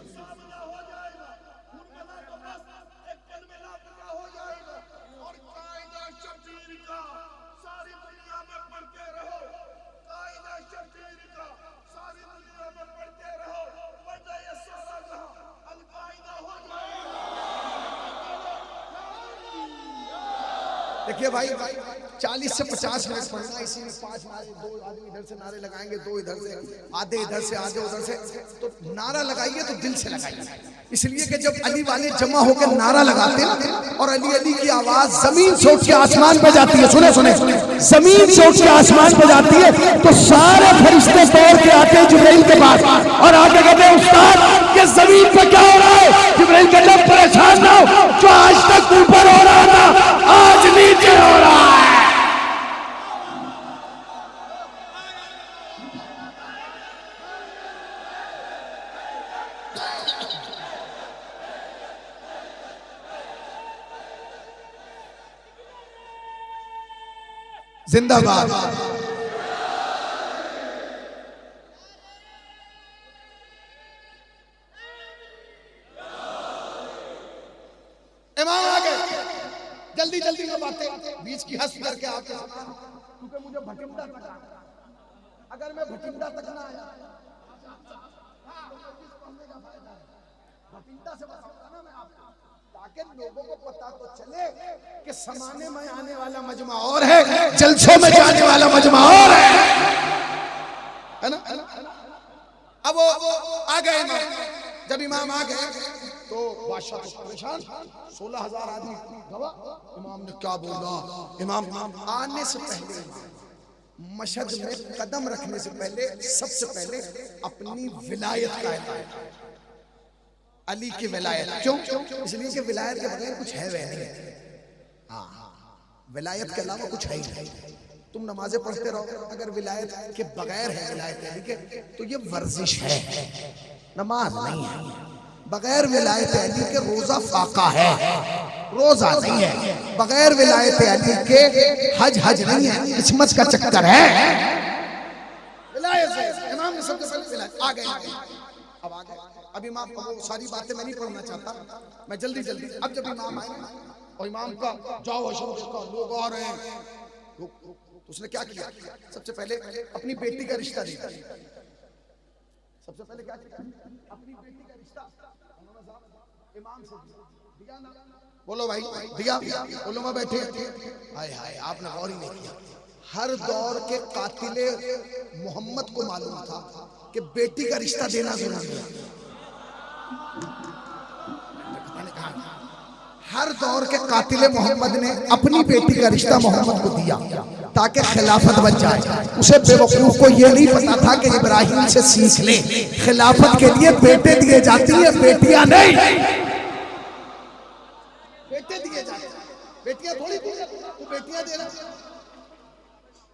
देखिए भाई, 40 से 50 मिनट पढ़ना, इसी में 5 नारे, 2 आदमी इधर से नारे लगाएंगे, 2 इधर से, आधे इधर से, आधे उधर से। तो नारा लगाइए तो दिल से लगाइए, इसलिए कि जब अली वाले जमा होकर नारा लगाते हैं और अली अली की आवाज जमीन से उठ के आसमान पे जाती है, सुने सुने, जमीन से उठ के आसमान पे जाती है, तो सारे फरिश्ते दौड़ के आते हैं जिब्राइल के पास और आके कहते हैं उस्ताद ये जमीन पे क्या हो रहा है। जिब्राइल कहते हैं परेशान ना हो, जो आज तक ऊपर हो रहा था आज नीचे हो रहा है। जिंदाबाद। इमाम आ गए, जल्दी जल्दी में बातें बीच की हंस करके आके, क्योंकि मुझे भटिंडा तक आना, अगर मैं भटिंडा तक ना आया भटिंडा से बताऊंगा ना मैं आपको, ताकि लोगों को पता तो चले कि समाने में आने वाला मजमा और है, जलसों में जाने वाला मजमा और है ना। अब वो आ गए इमाम। जब इमाम आ गए तो बादशाह परेशान, 16,000 आदमी गवाह। इमाम ने क्या बोला, इमाम आने से पहले, मशहद में कदम रखने से पहले, सबसे पहले अपनी विलायत का ऐलान, अली की विलायत। क्यों? इसलिए कि विलायत के बगैर कुछ है वह नहीं। हाँ, विलायत के अलावा कुछ है ही नहीं। तुम नमाजें पढ़ते रहो, अगर विलायत के बगैर है विलायत अली के, तो ये वर्जिश है, नमाज नहीं है। बगैर विलायत अली के रोजा फाका है, रोजा नहीं है। बगैर विलायत अली के हज नहीं है, किस्मत का चक्कर है। विलायत है। इमाम ने सबसे पहले विलायत आ गए। अब आ गए, अब इमाम को वो सारी बातें मैं नहीं पढ़ना चाहता, मैं जल्दी जल्दी। अब जब इमाम आए और इमाम का जाओ हशर देखो, लोग आ रहे हैं, तो उसने क्या किया, सबसे पहले अपनी बेटी का रिश्ता दिया। सबसे पहले क्या किया, अपनी बेटी का रिश्ता इमाम से दिया ना। बोलो भाई, दिया। बोलो मैं बैठे। हाय हाय, आपने गौर ही नहीं किया। हर दौर के कातिले मोहम्मद को मालूम था कि बेटी का रिश्ता देना जरूरी है। हर दौर के कातिले मोहम्मद ने अपनी बेटी का रिश्ता मोहम्मद को दिया ताकि खिलाफत बच जाए। उसे बेवकूफ को यह नहीं पता था कि इब्राहिम से सीख ले, खिलाफत के लिए बेटे दिए जाती है, बेटियां नहीं। बेटे दिए जाते हैं, बेटियां थोड़ी दी जाती हैं, वो बेटियां दे रहे।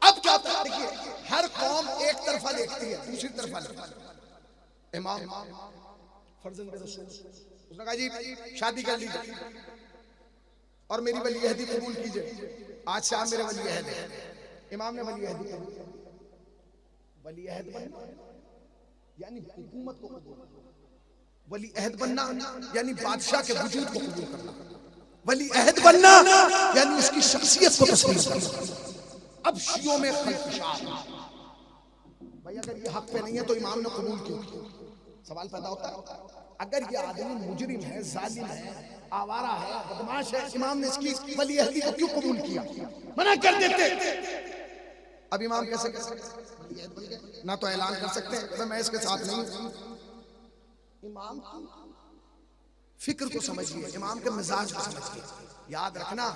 अब क्या होता है, देखिए हर कौम एक तरफा देखती है, दूसरी तरफा नहीं। इमाम फर्जंद रसूल, उसने कहा जी शादी कर लीजिए और मेरी वली अहदी कबूल कीजिए, आज से आप मेरे वली अहद हैं। इमाम ने वली अहदी कबूल, वली अहद बनना यानी हुकूमत को कबूल, वली अहद बनना यानी बादशाह के वजूद को कबूल करना, वली अहद बनना यानी उसकी शख्सियत को तस्लीम करना। अब शियों में खलफशार, भाई अगर ये हक पे नहीं है तो इमाम ने कबूल क्यों किया? सवाल पैदा होता है। अगर ये आदमी मुजरिम है, जालिम है, आवारा है, बदमाश है, इमाम ने इसकी वली अहदी को क्यों कबूल किया? मना कर देते। अब इमाम कैसे कर सकते? ना तो ऐलान कर सकते हैं मैं इसके साथ नहीं हूं। इमाम की फिक्र को समझिए, इमाम के मिजाज को समझिए। याद रखना,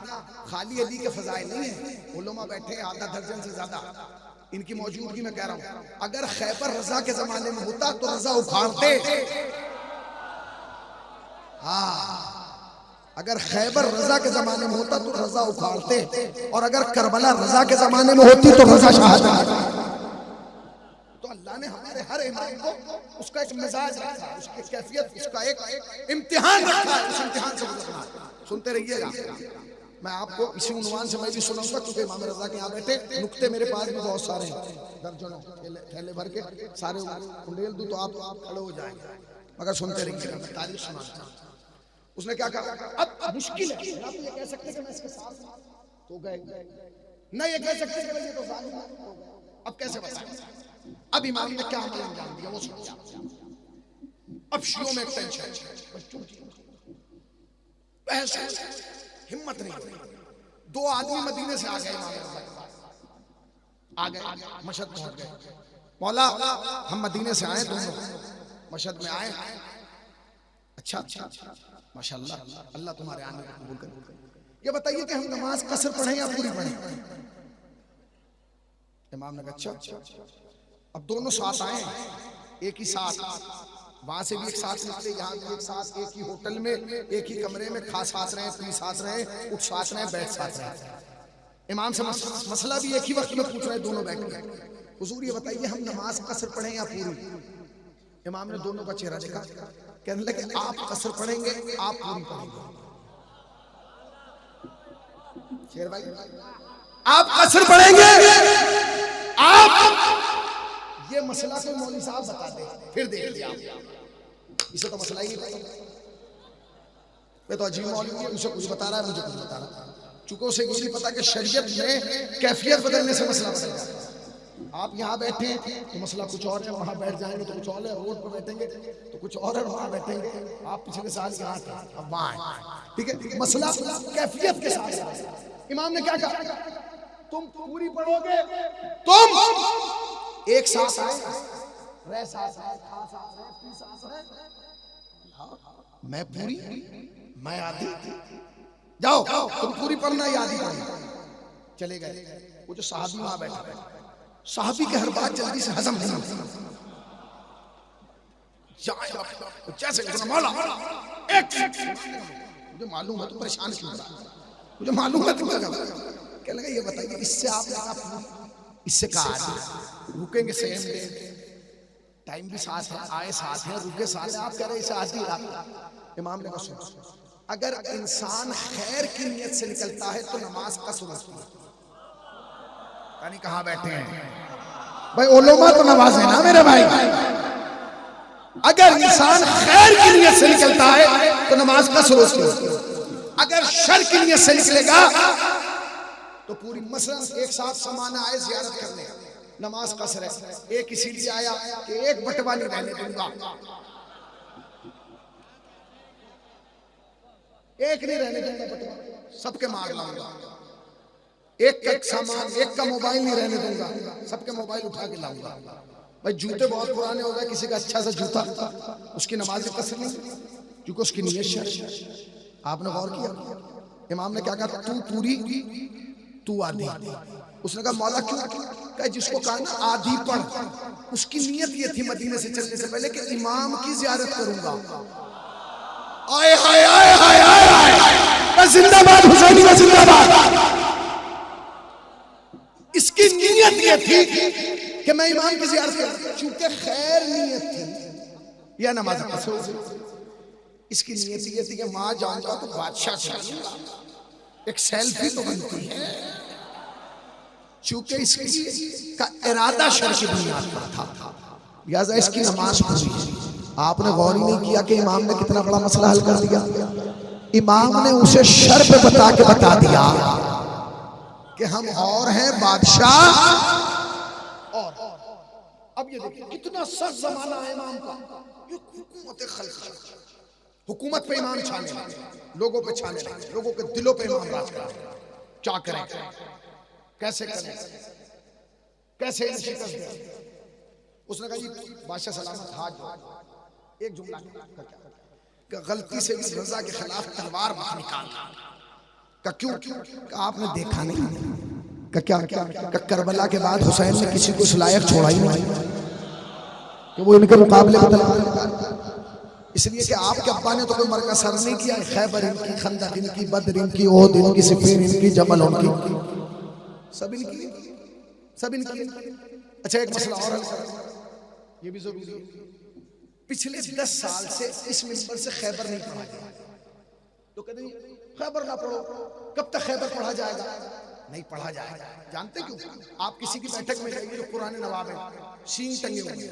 खाली अली के फजाइल नहीं है, उलमा बैठे आधा दर्जन से ज्यादा, इनकी मौजूदगी में कह रहा हूं। अगर खैबर रजा के जमाने में होता तो रजा उखाड़ते। हाँ, अगर खैबर रजा के जमाने में होता तो रजा उखाड़ते, और अगर करबला रजा के जमाने में होती तो रजा शहादत। तो अल्लाह ने हमारे हर इमाम को उसका एक मिजाज रखा, उसकी कैफियत, उसका एक इम्तिहान रखा है, उस इम्तिहान से गुजरना। सुनते रहिएगा, मैं आपको इसी उन्वान से मैं भी सुनाऊंगा, क्योंकि इमाम रजा के यहाँ बैठे नुक्ते मेरे पास भी बहुत सारे हैं, दर्जनों थैले भर के सारे कुंडेल दूं तो आप खड़े हो जाएंगे, मगर सुनते रहिएगा, मैं तारीफ सुनाता हूं। उसने क्या कहा, अब मुश्किल है ना, तो ये कह सकते कि मैं इसके साथ तो गए, न ये कह सकते कि ये तो जालिम है, अब कैसे बताएं? अब इमाम ने क्या अमल अंजाम दिया वो सुनिए। अब शियों में एक टेंशन, हिम्मत नहीं। दो आदमी मदीने से आ गए, आ गए मशहद पहुंच गए। मौला हम मदीने से आए, दोनों मशहद में आए। अच्छा माशाअल्लाह, अल्लाह तुम्हारे आने को कबूल करे। ये बताइए कि हम नमाज कसर पढ़ें या पूरी पढ़ें? इमाम ने कहा अच्छा। अब दोनों साथ आए, एक ही साथ, वहां से भी एक साथ निकले, यहाँ भी एक साथ, एक ही होटल में, एक ही कमरे में, खा साथ रहे, पी साथ रहे, उठ साथ रहे, बैठ साथ रहे। इमाम से मसला भी एक ही वक्त में पूछ रहे, दोनों बैठ गए। हुजूर ये बताइए हम नमाज कसर पढ़ें या पूरी? इमाम ने दोनों का चेहरा देखा, कहने लगे आप कसर पढ़ेंगे, आप पूरी पढ़ेंगे। शेर भाई, आप कसर पढ़ेंगे, आप ये मसला कोई मौलवी साहब बता दे, फिर देख लिया इसे तो मसला ही नहीं। मैं तो अजीब मौलवी है, उसे कुछ बता रहा है, मुझे कुछ बता रहा है, चूंकि उसे ये नहीं पता कि शरीयत में कैफियत बदलने से मसला बदल जाता है। आप यहाँ बैठे तो मसला कुछ और है, वहां बैठ जाएंगे तो कुछ और है, रोड पर बैठेंगे तो कुछ और है, वहां बैठेंगे आप पिछले साल यहाँ थे अब वहां, ठीक है, मसला कैफियत के साथ। इमाम ने क्या कहा, तुम पूरी पढ़ोगे, तुम एक साथ आए, रह साथ आए, खा साथ आए, पी साथ आए, मैं पूरी, मैं आधी, जाओ तुम पूरी पढ़ना या आधी पढ़ना। चले गए। वो जो साहबी वहां बैठा, साहबी के हर बात जल्दी से हजम नहीं होती, जैसे मौला एक मुझे मालूम है, तुम परेशान क्यों हो रहा, मुझे मालूम है तुम क्या लगा, ये बताइए इससे आप इससे कहा रुकेंगे, सेम डे टाइम भी साथ है, आए साथ है, रुके साथ है, आप कह रहे इसे आधी रात। इमाम ने कहा सुनो, अगर इंसान खैर की नियत से निकलता है तो नमाज कसर होती है। यानी कहाँ बैठे हैं भाई, उलमा तो नमाज है ना मेरे भाई। अगर इंसान खैर की नियत से निकलता है तो नमाज कसर होती है, अगर शर की नियत से निकलेगा तो पूरी मसलन एक साथ समाना आए जियारत करने, नमाज कसर है, एक इसीलिए आया कि एक बटवा नहीं रहने दूंगा, एक नहीं रहने दूंगा बटवा, सबके मार लाऊंगा, एक का सामान, एक का मोबाइल नहीं रहने दूंगा, सबके मोबाइल उठा के लाऊंगा। भाई जूते बहुत पुराने हो गए, किसी का अच्छा सा जूता, उसकी नमाज में कसर नहीं, क्योंकि उसकी नीयत शर्त। आपने गौर किया इमाम ने क्या कहा, तू पूरी तू आधी। उसने कहा मौला क्यों? कहा जिसको कहा ना आधी पढ़, उसकी नीयत ये थी मदीने से चलने से पहले कि इमाम की जियारत करूंगा। आए हाय आए हाय आए हाय, जिंदाबाद हुसैनी में जिंदाबाद। इसकी नीयत ये थी कि मैं इमाम की जियारत करूं, चूंकि खैर नीयत थी या नमाज कसर। इसकी नीयत ये थी कि मां जाऊंगा तो बादशाह चाहिए, एक सेल्फी तो बनती है, चूंकि इसकी का इरादा शर्त की बुनियाद पर था, लिहाजा इसकी नमाज पूरी है। आपने गौर ही नहीं किया कि इमाम ने कितना बड़ा मसला हल कर दिया। इमाम ने उसे शर्त बता के बता दिया कि हम और हैं बादशाह। और अब ये देखिए कितना सख्त जमाना है इमाम का, ये हुकूमत खल्क, हुकूमत पे इमाम छाने लगे, लोगों पे छाने लगे, लोगों के दिलों पे इमाम राज कर रहे। क्या करें, कैसे करें, कैसे शिकस्त दें? उसने कहा जी बादशाह सलामत हाथ, एक जुमला का गलती से भी रजा के खिलाफ तलवार बाहर निकाल का, क्यों? का आपने देखा नहीं का क्या का करबला के बाद हुसैन ने किसी को इस लायक छोड़ा ही नहीं कि वो इनके मुकाबले में तलवार निकाले। इसलिए कि आपके अब्बा ने तो कोई मरका सर नहीं किया, खैबर इनकी, खंदक इनकी, बद्र इनकी, ओहद इनकी, सिफीन इनकी, जमल इनकी, सब इनकी, सब इनकी। अच्छा एक मसला और ये भी जरूरी है, पिछले 10 साल से इस मिंबर से खैबर नहीं पढ़ा गया, तो कहते हैं खैबर ना पढ़ो, कब तक खैबर पढ़ा जाएगा? नहीं पढ़ा जाएगा। जानते क्यों? आप किसी की बैठक में जाइए जो पुराने नवाब हैं, सींग टंगे हुए,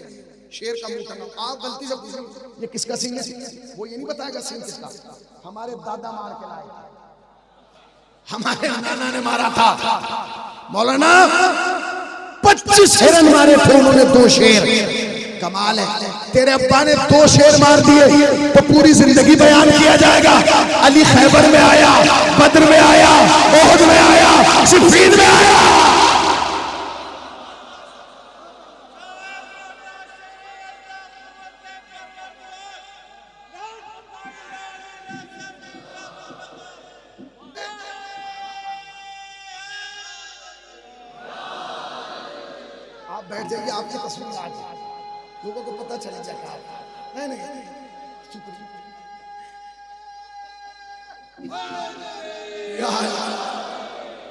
शेर का मुंह टंगा, आप गलती से पूछें ये किसका सींग है, वो ये नहीं बताएगा सींग किसका। हमारे दादा मार के लाए, हमारे नाना ने मारा था, मौलाना 25 शेर मारे थे उन्होंने, 2 शेर। कमाल है, तेरे अब्बा ने 2 शेर मार दिए तो पूरी जिंदगी बयान किया जाएगा। अली खैबर में आया, बद्र में आया, ओहद में आया, सिफीन में आया। आप बैठ जाइए, आपकी तस्वीर आ जाए, लोगों को पता चले जाएगा। नहीं नहीं शुक्रिया,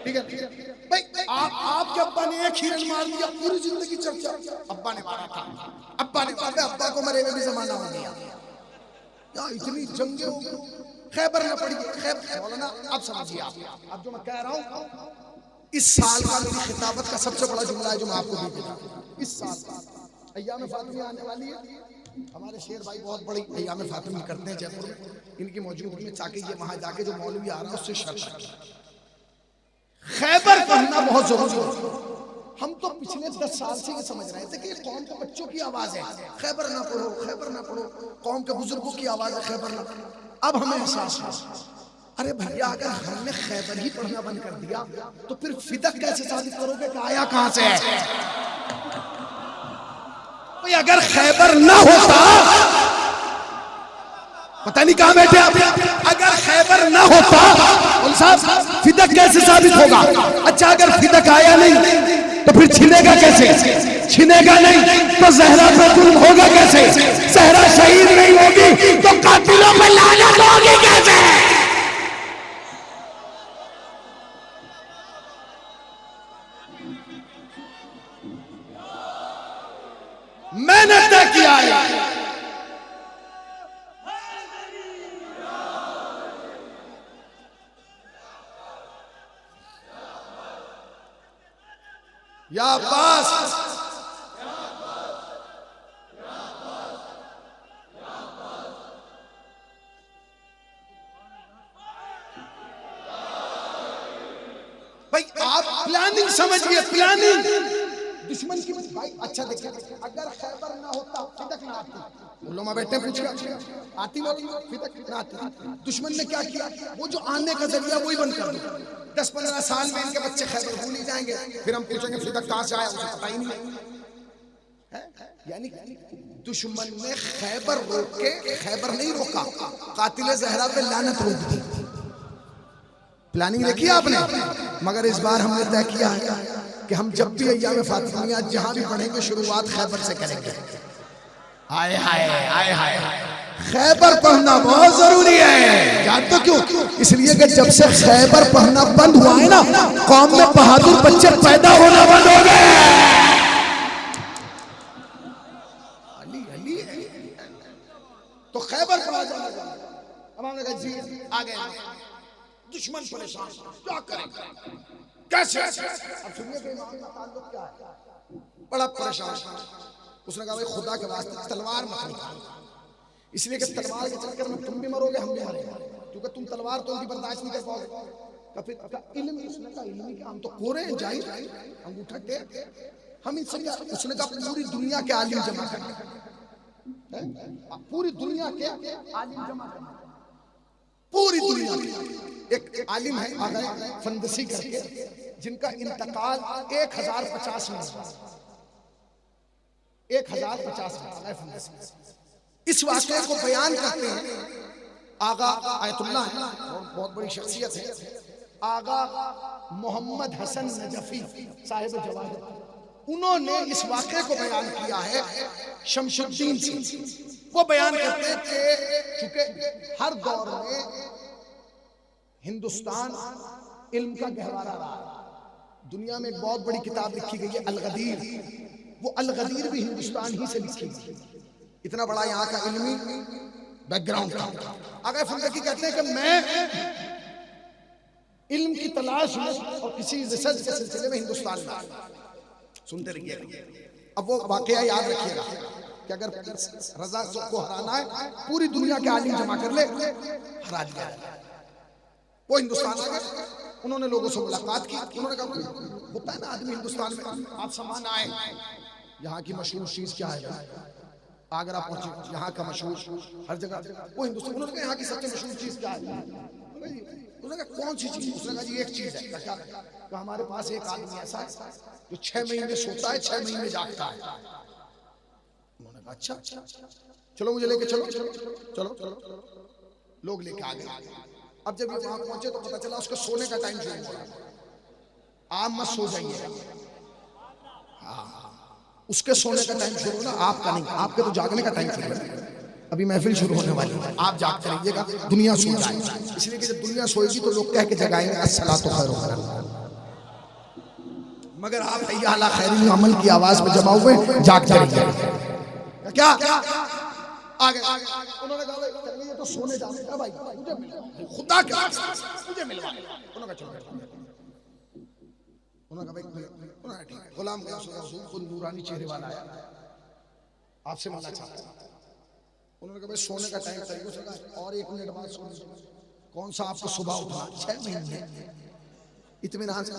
ठीक है भाई। आपके अब्बा ने एक हिरन मार दिया, पूरी जिंदगी चर्चा, अब्बा ने मारा था, अब्बा ने मारा, अब्बा को मरे में भी जमाना हो गया यार, इतनी जंगे हो गई, खैबर न पड़ी। खैबर मौलाना अब समझिए आप, अब जो मैं कह रहा हूँ इस साल का मेरी खिताबत का सबसे बड़ा जुमला है जो मैं आपको दे देता हूं। इस साल अय्याम फातिमी आने वाली है, हमारे शेर भाई बहुत बड़ी अय्याम फातिमी करते हैं जयपुर में, इनकी मौजूदगी में चाके ये वहां जाके जो मौलवी आ रहा है उससे शर्त खैबर पढ़ना बहुत जरूरी है। हम तो पिछले 10 साल से ये समझ रहे थे कि कौम के बच्चों की आवाज है, खैबर ना पढ़ो, खैबर ना पढ़ो, कौम के बुजुर्गों की आवाज है, खैबर ना पढ़ो। अब हमें एहसास हुआ, अरे भैया अगर हमने खैबर ही पढ़ना बंद कर दिया तो फिर फिदक कैसे साबित करोगे कि आया कहां से है? भाई अगर खैबर ना होता, पता नहीं कहां बैठे आप, अगर खैबर ना होता साहब फिदक कैसे साबित होगा? अच्छा अगर फिदक आया नहीं तो फिर छिनेगा कैसे? छिनेगा नहीं तो जहरा पे जुल्म होगा कैसे? जहरा शहीद नहीं होगी तो कातिलों पे लानत होगी कैसे? मैंने तय किया है, या अब्बास, भाई प्लानिंग समझिए, प्लानिंग। दुश्मन की भाई अच्छा देखिए, अगर खैबर ना होता फितक ना आती। उलमा बैठे पूछ आती फितक ना आती। दुश्मन ने क्या किया, वो जो आने का जरिया वही बंद कर दिया। 10-15 साल में इनके बच्चे खैबर भूल ही जाएंगे, फिर हम पूछेंगे फितक कहां से आया, उसे पता ही नहीं है। यानी दुश्मन ने खैबर रोक के, खैबर नहीं रोका, कातिल ज़हरा पे लानत रोक दी। प्लानिंग देखी आपने। मगर इस बार हमने तय किया है कि हम जब भी अय्याम फातिमिया जहां भी पढ़ेंगे शुरुआत खैबर से करेंगे। हाय हाय हाय हाय, खैबर पढ़ना बहुत जरूरी है। जानते हो क्यों? इसलिए कि जब से खैबर पढ़ना बंद हुआ है ना, कौम में बहादुर बच्चे पैदा होना बंद हो गए। तो खैबर पढ़ा जाना। अब हमने कहा जी आ गए, दुश्मन परेशान, क्या करेंगे, कैसे? अब सुनिए कि इमाम का ताल्लुक क्या है। बड़ा परेशान। उसने कहा भाई खुदा के वास्ते तलवार मत निकालो, इसलिए कि तलवार के चक्कर में तुम भी मरोगे, हम भी मरेंगे, क्योंकि तुम तलवार तो उनकी बर्दाश्त नहीं कर पाओगे। तो फिर इल्म, उसने कहा इल्म क्या, हम तो कोरे हैं, जाए अंगूठा टेक, हम इनसे क्या। उसने कहा पूरी दुनिया के आलिम जमा कर, पूरी दुनिया के आलिम जमा कर, पूरी दुनिया के। एक आलिम है आगे फंदसी करके, जिनका इंतकाल 1050 में, 1050 में। इस वाक़े को बयान करते हैं आगा आयतुल्लाह है, बहुत बड़ी शख्सियत है, आगा मोहम्मद हसन नजफी साहिब जवाहिर। उन्होंने इस वाक़े को बयान किया है शमशुद्दीन से। वो बयान करते हैं कि चूंकि हर दौर में हिंदुस्तान इल्म का गहवारा रहा है। दुनिया में एक बहुत बड़ी किताब लिखी गई है अल-गदीर, वो अल-गदीर भी हिंदुस्तान ही से लिखी गई। इतना बड़ा यहाँ का इल्मी बैकग्राउंड था। अगर फंदकी कहते हैं कि मैं इल्म की तलाश में और किसी रिसर्च के सिलसिले में हिंदुस्तान में, सुनते रहिए। अब वो वाकया याद रखिएगा कि अगर रजा को हराना है, पूरी दुनिया के आलिम जमा कर ले, हरा दिया। वो हिंदुस्तान आ गए, उन्होंने लोगों से मुलाकात की। उन्होंने कहा होता है ना आदमी हिंदुस्तान में, आप सामान आए, यहाँ की मशहूर चीज क्या है, आगरा पहुंचे, यहाँ का मशहूर हर जगह वो हिंदुस्तान। उन्होंने कहा यहाँ की सबसे मशहूर चीज क्या है? उन्होंने कहा कौन सी चीज? उसने कहा जी एक चीज है। क्या? तो हमारे पास एक आदमी ऐसा है जो 6 महीने सोता है, 6 महीने जागता है। उन्होंने कहा अच्छा, चलो मुझे लेके चलो चलो चलो। लोग लेके आ गए। अब जब ये वहां पहुंचे तो पता चला उसका सोने का टाइम शुरू हो गया। आप मत सो जाइए, उसके सोने का टाइम शुरू ना, आपका नहीं। आपके तो जागने का टाइम शुरू है, अभी महफिल शुरू होने वाली है, आप जागते रहिएगा, दुनिया सो जाए। इसलिए कि जब दुनिया सोएगी तो लोग कह के जगाएंगे अस्सलातु खैरुम मिनन नौम। मगर आप हैया अला खैरिल अमल की आवाज में जमा हुए जागते रहिए। क्या आ गए? उन्होंने कहा ये तो सोने जाने का भाई, मुझे खुदा के मुझे मिलवा। उन्होंने कहा भाई गुलाम खुद नूरानी चेहरे वाला है, आपसे मिलना चाहता है। उन्होंने कहा भाई सोने का टाइम चाहिए, और 1 मिनट बाद सोने। कौन सा आपको सुबह उठना? 6 महीने इत्मीनान से।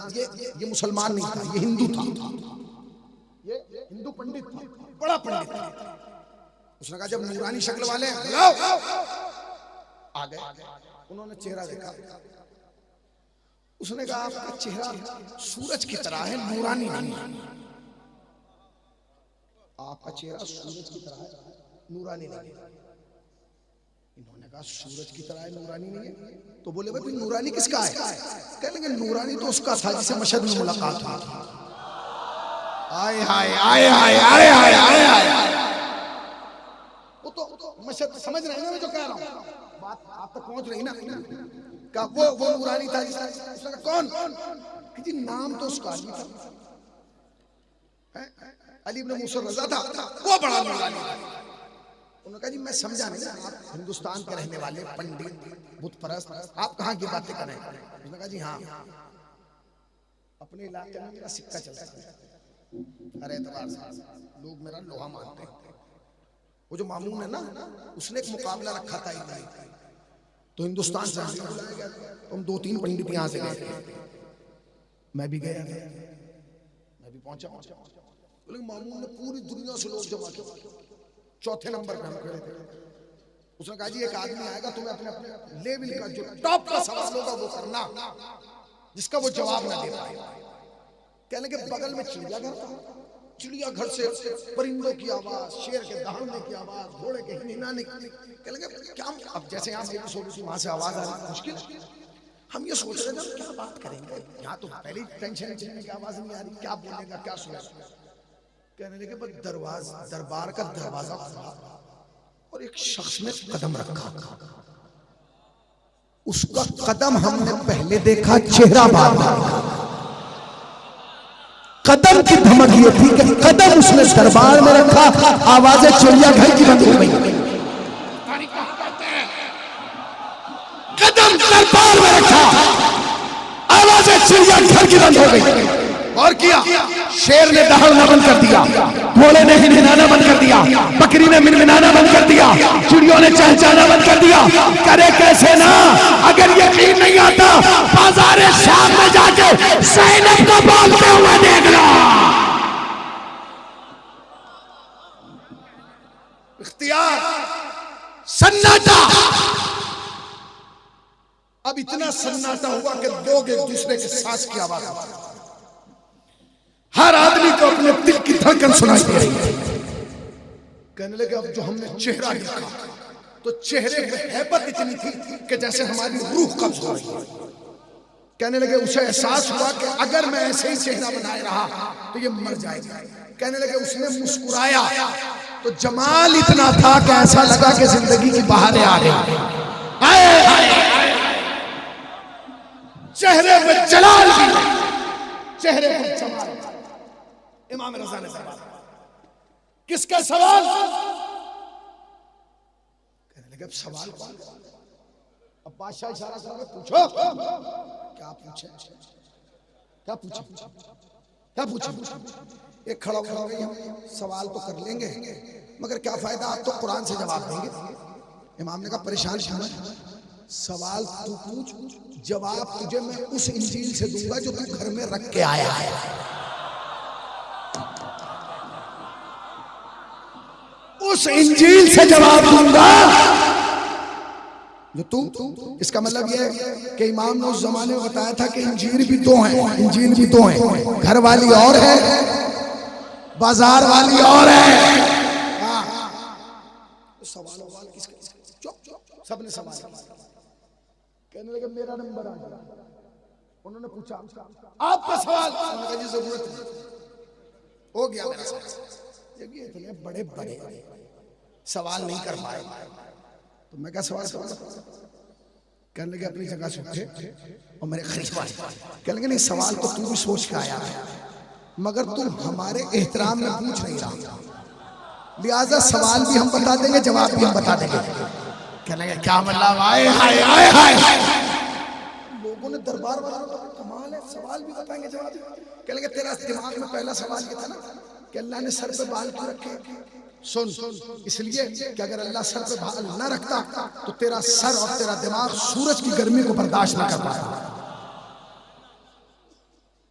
ये मुसलमान नहीं था, ये हिंदू था, ये हिंदू पंडित था, बड़ा पंडित था। उसने कहा जब नूरानी शक्ल वाले आ गए, उन्होंने चेहरा देखा। उसने कहा आपका चेहरा सूरज की तरह है, नूरानी नहीं है। आपका चेहरा सूरज की तरह है, नूरानी नहीं है। इन्होंने कहा सूरज की तरह है, नूरानी नहीं है। तो बोले भाई नूरानी किसका है? कह लेंगे नूरानी तो उसका था जिसे मशहद में मुलाकात हुई थी। आए हाय आए हाय आए हाय आए हाय। वो तो मशहद समझ रहे हैं ना मैं जो कह रहा हूँ, बात आप तक पहुंच रही ना। का वो नूरानी था जिसका कौन? कि नाम तो उसका अली था, अली इब्न मूसा रज़ा था, वो बड़ा नूरानी था। उन्होंने कहा जी मैं समझा नहीं, आप हिंदुस्तान के रहने वाले पंडित बुत परस्त, आप कहाँ की बातें कर रहे हैं? उसने कहा जी हाँ, अपने इलाके में मेरा सिक्का चलता है, अरे एतबार से लोग मेरा लोहा मानते हैं। वो जो मामून है ना, उसने एक मुकाबला रखा था इधर, तो हिंदुस्तान से बुलाया गया, तो हम 2-3 पंडित यहाँ से गए। मैं भी गया, मैं भी पहुंचा। बोले मामून ने पूरी दुनिया से लोग जमा किए, चौथे नंबर पे हम खड़े थे। उसने कहा जी एक आदमी आएगा, तुम्हें अपने अपने लेवल का जो टॉप का सवाल होगा वो करना, जिसका वो जवाब ना दे पाए। कहने के बगल में चिड़ियाघर था, चिड़ियाघर से परिंदों की आवाज, शेर के दहाड़ने की आवाज, घोड़े के हिनहिनाने की। कहने के क्या, अब जैसे यहाँ मेरी सोच थी वहां से आवाज आ रही, मुश्किल। हम ये सोच रहे थे क्या बात करेंगे, यहाँ तो पहले टेंशन की आवाज नहीं आ रही, क्या बोलेगा क्या सुनेगा। कहने लगे बस दरबार का दरवाजा खुला और एक शख्स ने कदम रखा। उसका कदम हमने पहले देखा, चेहरा बाद में देखा। कदम की धमक ये थी कि कदम उसने दरबार में रखा, आवाजें चिड़ियाघर की बंद हो गई। कदम दरबार में रखा, आवाजें चिड़ियाघर की बंद हो गई। और किया, शेर ने दहाड़ना बंद कर दिया, घोड़े ने हिनहिनाना बंद कर दिया, बकरी ने मिनमिनाना बंद कर दिया, चिड़ियों ने चहचहाना बंद कर दिया। करे कैसे ना, अगर यकीन नहीं आता बाजारे शाम में जाके ज़ैनब को बोलते हुए देख लो। इख्तियार, सन्नाटा। अब इतना सन्नाटा हुआ कि लोग एक दूसरे के सांस की आवाज आ रही, हर आदमी को अपने दिल की धड़कन सुनाई दे रही है। कहने लगे अब जो हमने चेहरा देखा तो चेहरे में हैबत इतनी थी कि जैसे हमारी रूह कब्ज हो रही है। कहने लगे उसे एहसास हुआ कि अगर मैं ऐसे ही चेहरा बनाए रहा तो ये मर जाएगा। कहने लगे उसने मुस्कुराया तो जमाल इतना था कि ऐसा लगा कि जिंदगी की बहारें आ गई। चेहरे में जलाल भी, चेहरे में जमाल। इमाम रज़ा ने सवाल, किसका सवाल? कहने लगे अब सवाल कौन? अब बादशाह इशारा करके पूछो। क्या पूछे, क्या पूछे, क्या पूछे? एक खड़ा हो गई, हम सवाल तो कर लेंगे मगर क्या फायदा, आप तो कुरान से जवाब देंगे। इमाम ने कहा परेशान क्यों है, सवाल तू पूछ, जवाब तुझे मैं उस इंजील से दूंगा जो तू घर में रख के आया है। उस इंजील से जवाब दूंगा जो तू। इसका मतलब यह है कि इमाम ने उस जमाने में बताया था कि इंजील भी दो हैं, इंजील भी दो हैं, घर वाली और है, बाजार वाली और है। सवाल किसके? चुप, सबने सवाल। कहने लगे मेरा नंबर आ गया। उन्होंने पूछा आपका सवाल? उन्होंने कहा जरूरत नहीं, हो गया मेरा सवाल। जब ये इतने बड़े बड़े सवाल नहीं कर पाए तो मैं क्या सवाल करूं? कहने लगे अपनी जगह से उठे और मेरे करीब आए। कहने लगे नहीं, सवाल तो तू भी सोच के आया है मगर तू हमारे एहतराम में पूछ नहीं रहा, लिहाजा सवाल भी हम बता देंगे, जवाब भी हम बता देंगे। कहने लगे क्या मतलब? आए हाय आए हाय, लोगों ने दरबार वाला कमाल है, सवाल भी बताएंगे जवाब। कहने लगे तेरा दिमाग में पहला सवाल ये था ना कि अल्लाह ने सर पे बाल क्यों रखे? सुन, इसलिए कि अगर अल्लाह सर पे बाल ना रखता तो तेरा सर और तेरा दिमाग सूरज की गर्मी को बर्दाश्त ना कर पाता।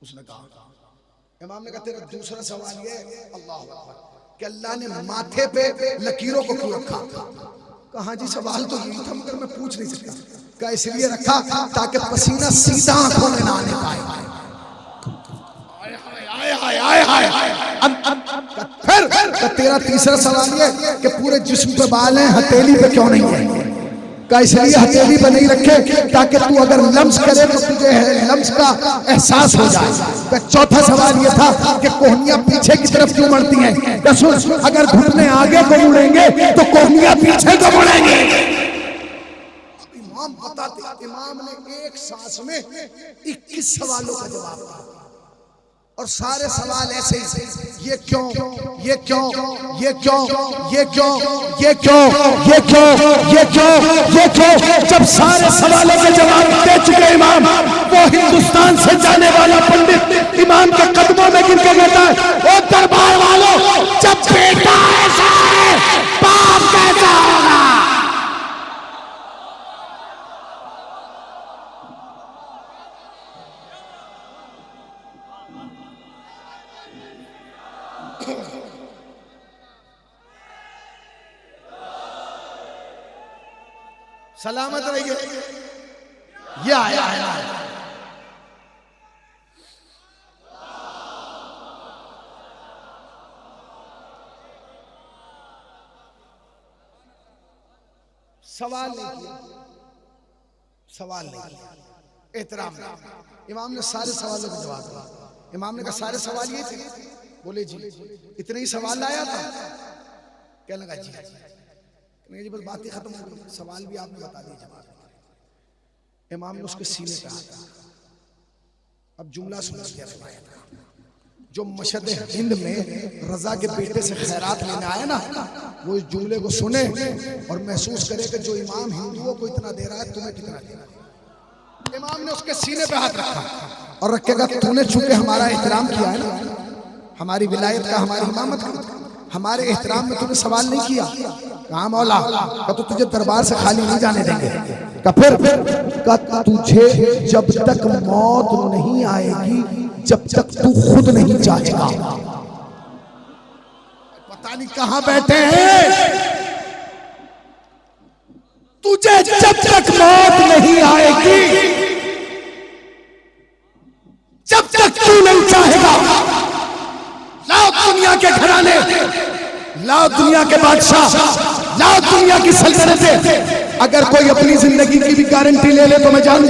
उसने कहा, इमाम ने कहा तेरा दूसरा सवाल ये, अल्लाह कि अल्लाह ने माथे पे लकीरों को क्यों रखा? कहा जी सवाल तो यही था मगर मैं पूछ नहीं सकता। कहा इसलिए रखा ताकि पसीना सीधा आंखों में ना आने पाए। फिर तेरा तीसरा सवाल ये कि पूरे जिस्म पे बाल हैं, हथेली पे क्यों नहीं है? का इसलिए हथेली पे नहीं रखे ताकि तू अगर लम्स करे तो तुझे लम्स का एहसास हो जाए। चौथा सवाल ये था कि कोहनियां पीछे की तरफ क्यों मुड़ती हैं? सुन, अगर घुटने आगे को मुड़ेंगे तो कोहनियां पीछे को मुड़ेंगे। इमाम बताते, इमाम ने एक सांस में 21 सवालों का जवाब दिया और सारे सवाल ऐसे ही, ये क्यों, ये क्यों, ये क्यों, ये क्यों, ये क्यों, ये क्यों, ये क्यों, ये क्यों। जब सारे सवालों के जवाब दे चुके इमाम, वो हिंदुस्तान से जाने वाला पंडित इमाम के कदमों में गिर के कहता है, ओ दरबार वालों, जब बेटा ऐसा है बाप कैसा होगा? सलामत रहिए। ये आया है ना, सवाल नहीं किया, सवाल नहीं किया, एहतराम नहीं। इमाम ने सारे सवालों का जवाब दिया। इमाम ने कहा सारे सवाल ये थे? बोले जी। इतने ही सवाल लाया था? क्या लगा जी? नहीं जी, बस बात ही खत्म हो गई, सवाल भी आपने बता दिया, जवाब। इमाम ने उसके सीने पे हाथ रखा। अब जुमला सुना दिया रवायत का। जो मशहद हिंद में रजा के बेटे से खैरात लेने आया ना, वो इस जुमले को सुने और महसूस करे कि जो इमाम हिंदुओं को इतना दे रहा है, तुम्हें कितना दे रहा है। इमाम ने उसके सीने पे हाथ रखा और रखेगा, तूने चूंकि हमारा एहतराम किया है ना, हमारी विलायत का, हमारी इमामत का, हमारे एहतराम में तूने सवाल नहीं किया। कहा मौला का तो तुझे दरबार से खाली नहीं जाने देंगे। का फिर का तुझे जब तक मौत नहीं आएगी, जब तक तू खुद नहीं चाहेगा। पता नहीं कहां बैठे हैं। तुझे जब तक मौत नहीं आएगी, जब तक तू नहीं चाहेगा। लाओ दुनिया के घराने, लाओ दुनिया के बादशाह, लाओ दुनिया की सल्तनतें, अगर कोई अपनी जिंदगी की भी गारंटी ले ले तो मैं जानूं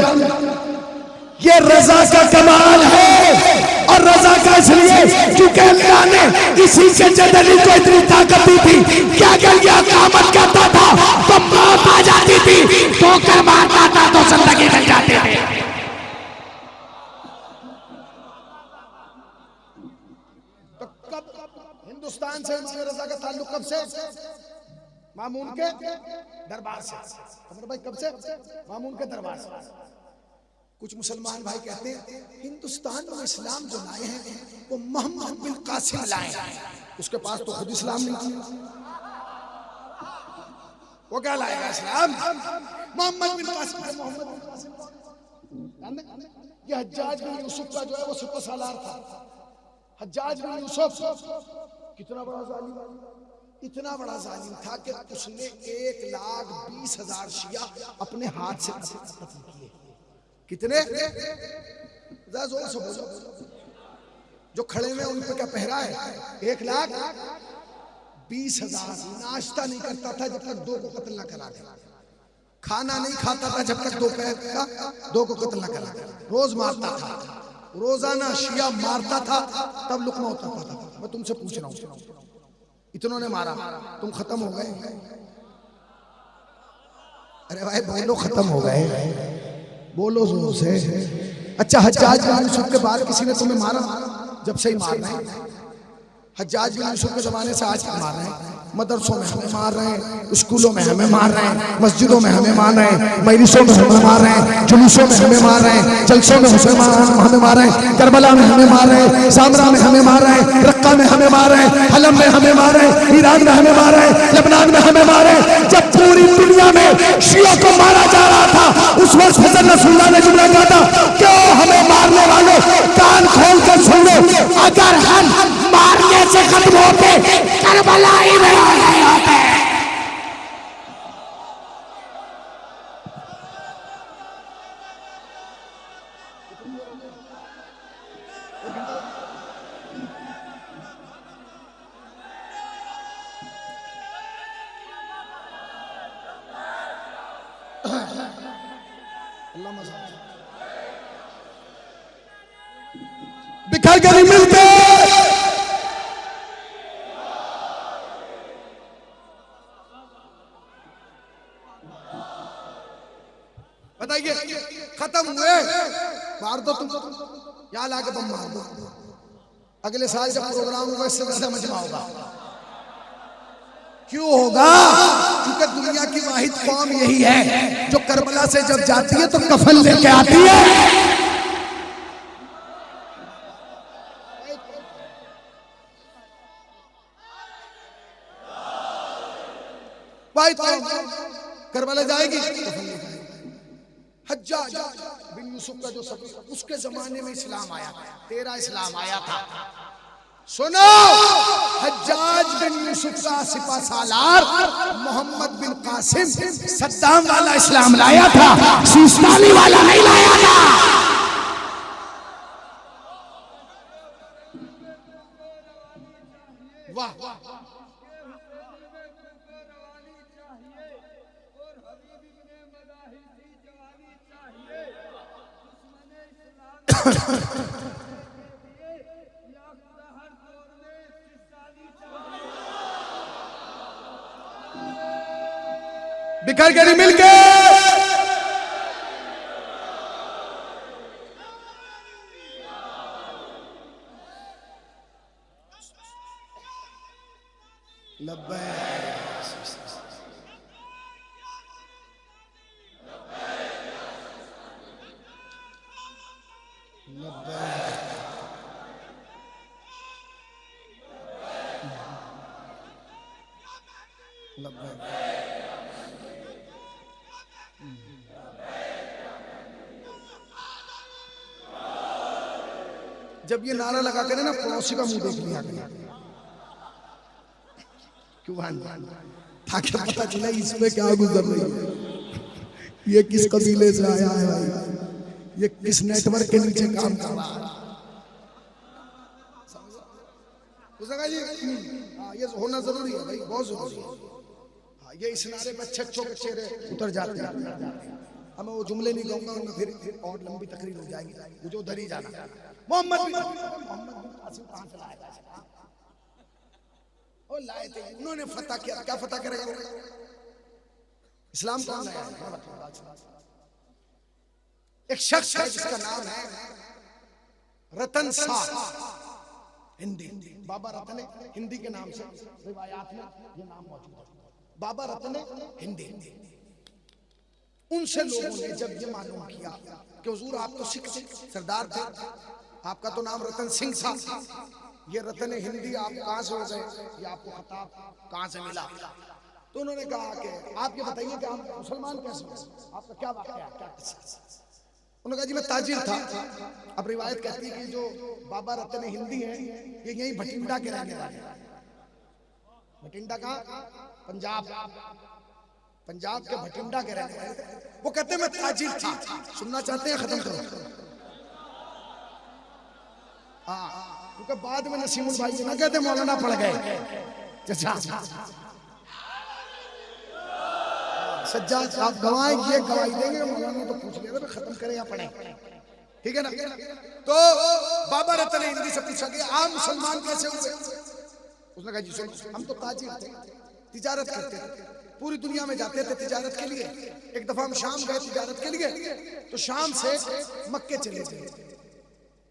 ये रजा का कमाल है। और रजा का इसलिए क्योंकि अल्लाह ने इसी के जदली को इतनी ताकत दी थी कि अगर यह कामत करता था तो मौत आ जाती थी, ठोकर मारता था तो जिंदगी मिल जाती थी। तो कब हिंदुस्तान से इमाम रजा का ताल्लुक कब से? मामून के दरबार से। भाई कब से? मामून के दरबार से। कुछ मुसलमान भाई कहते हैं हिंदुस्तान में इस्लाम जो लाए हैं वो मोहम्मद बिन कासिम लाए हैं। उसके पास तो खुद इस्लाम नहीं था, वो क्या लाएगा इस्लाम? मोहम्मद बिन कासिम। मोहम्मद बिन कासिम ये हज्जाज बिन यूसुफ का जो है वो सुपर सालार था। हज्जाज बिन यूसुफ कितना बड़ा जालिम, इतना बड़ा जालिम था कि उसने 1,20,000 शिया अपने हाथ से कत्ल किए। कितने? जोर से बोलो, जो खड़े में उन पे क्या पहरा है? 1,20,000। नाश्ता नहीं करता था जब तक 2 को कत्ल न करा दे। खाना नहीं खाता था जब तक दोपहर का 2 को कत्ल न करा दे। रोज मारता था, रोजाना शिया मारता था, तब लुकमा होता था। मैं तुमसे पूछ रहा हूँ, इतनों ने मारा, तुम खत्म हो गए? अरे भाई बोलो, खत्म हो गए? बोलो जोर से। अच्छा, हज्जाज बिन यूसुफ के बाद किसी ने तुम्हें मारा? जब से ही मार रहे हैं। हज्जाज बिन यूसुफ के जमाने से आज तक मार रहे हैं। मदरसों में हमें मार रहे हैं, स्कूलों में हमें मार रहे हैं, मस्जिदों में हमें मार रहे हैं, मजलिसों में हमें मार रहे हैं, जुलूसों में हमें मार रहे हैं, जलसों में हमें मार रहे हैं, करबला में हमें मार रहे हैं, सामरा में हमें मार रहे हैं, रक्का में हमें मार रहे हैं, हलम में हमें मार रहे हैं, ईरान में हमें मार रहे हैं, लेबनान में हमें मार रहे हैं। जब पूरी दुनिया में शिया को मारा जा रहा था, उस वक्त हज़रत रसूलुल्लाह ने जुमला कहा था, क्यों हमें मारने वालों कान खोल कर सुन लो, अगर हम मारने से खत्म होते करबला ही नहीं होते। बिखर कर नहीं मिलते। बताइए, खत्म हुए? मार दो, तुम यहां लाके बम मार दो। अगले साल जब प्रोग्राम होगा इससे ज्यादा मजमा होगा। क्यों होगा? क्योंकि दुनिया की वाहिद कौम यही है जो करबला से जब जाती है तो कफन लेके आती है। करबला जाएगी, हज्जाज बिन यूसुफ का जो सब, उसके जमाने में इस्लाम आया था। 13 इस्लाम आया था। सुनो, हज्जाज बिन यूसुफ का सिपा सालार मोहम्मद बिन कासिम सद्दाम वाला इस्लाम लाया था, सिस्तानी वाला नहीं लाया था। वाह बिखर के नहीं मिलके जब ये नारा लगा करे ना, पड़ोसी का मुंह देख लिया क्यों ताकि पता चले इसमें क्या गुजर रही है, ये किस कबीले से आया है भाई, ये किस नेटवर्क के नीचे काम कर रहा है। ये होना जरूरी है भाई, बहुत जरूरी है। ये इस नारे पे अच्छे चेहरे उतर जाते हैं। अब मैं वो जुमले नहीं कहूंगा, उनमें फिर और लंबी तकरीर हो जाएगी, मुझे उधर ही जाना। मोहम्मद बिन कासिम कहां से लाया? ओ लाए थे, उन्होंने फतह किया। क्या फतह करेगा? इस्लाम कौन लाया? एक शख्स है जिसका नाम है रतन शाह, हिंदी बाबा रतन हिंदी के नाम से रिवायात में ये नाम मौजूद है, बाबा रतन हिंदी। उनसे लोगों ने जब ये मालूम किया कि हुजूर आप तो सिख सरदार थे, आपका तो नाम रतन सिंह था, ये रतन हिंदी आप कहां से हो गए, ये आपको खिताब कहां से मिला? तो उन्होंने कहा कि आप ये बताइए कि आप मुसलमान कैसे हो, आपका क्या वाकया है, क्या किस्सा? उन्होंने कहा जी मैं ताजिर था। अब रिवायत कहती है कि जो बाबा रतन हिंदी है ये यहीं भटिंडा के रहने वाले हैं। भटिंडा का पंजाब, पंजाब के भटिंडा के रहने वाले थे। वो कहते मैं ताजिर था। सुनना चाहते हैं? खत्म करो। हाँ, क्योंकि बाद में नसीमुल भाई ना कहते मौलाना पड़ गए। सज्जाद आप गवाही ये गवाही देंगे, मौलाना तो पूछ लिया था खत्म करें या पढ़े, ठीक है ना? तो बाबा रतन हिंदी से पूछा कि आप मुसलमान कैसे हुए? उसने कहा जी सुन, हम तो ताजिर थे, तिजारत करते थे, पूरी दुनिया में जाते थे तिजारत के लिए। एक दफा हम शाम गए तिजारत के लिए, तो शाम से मक्के चले गए,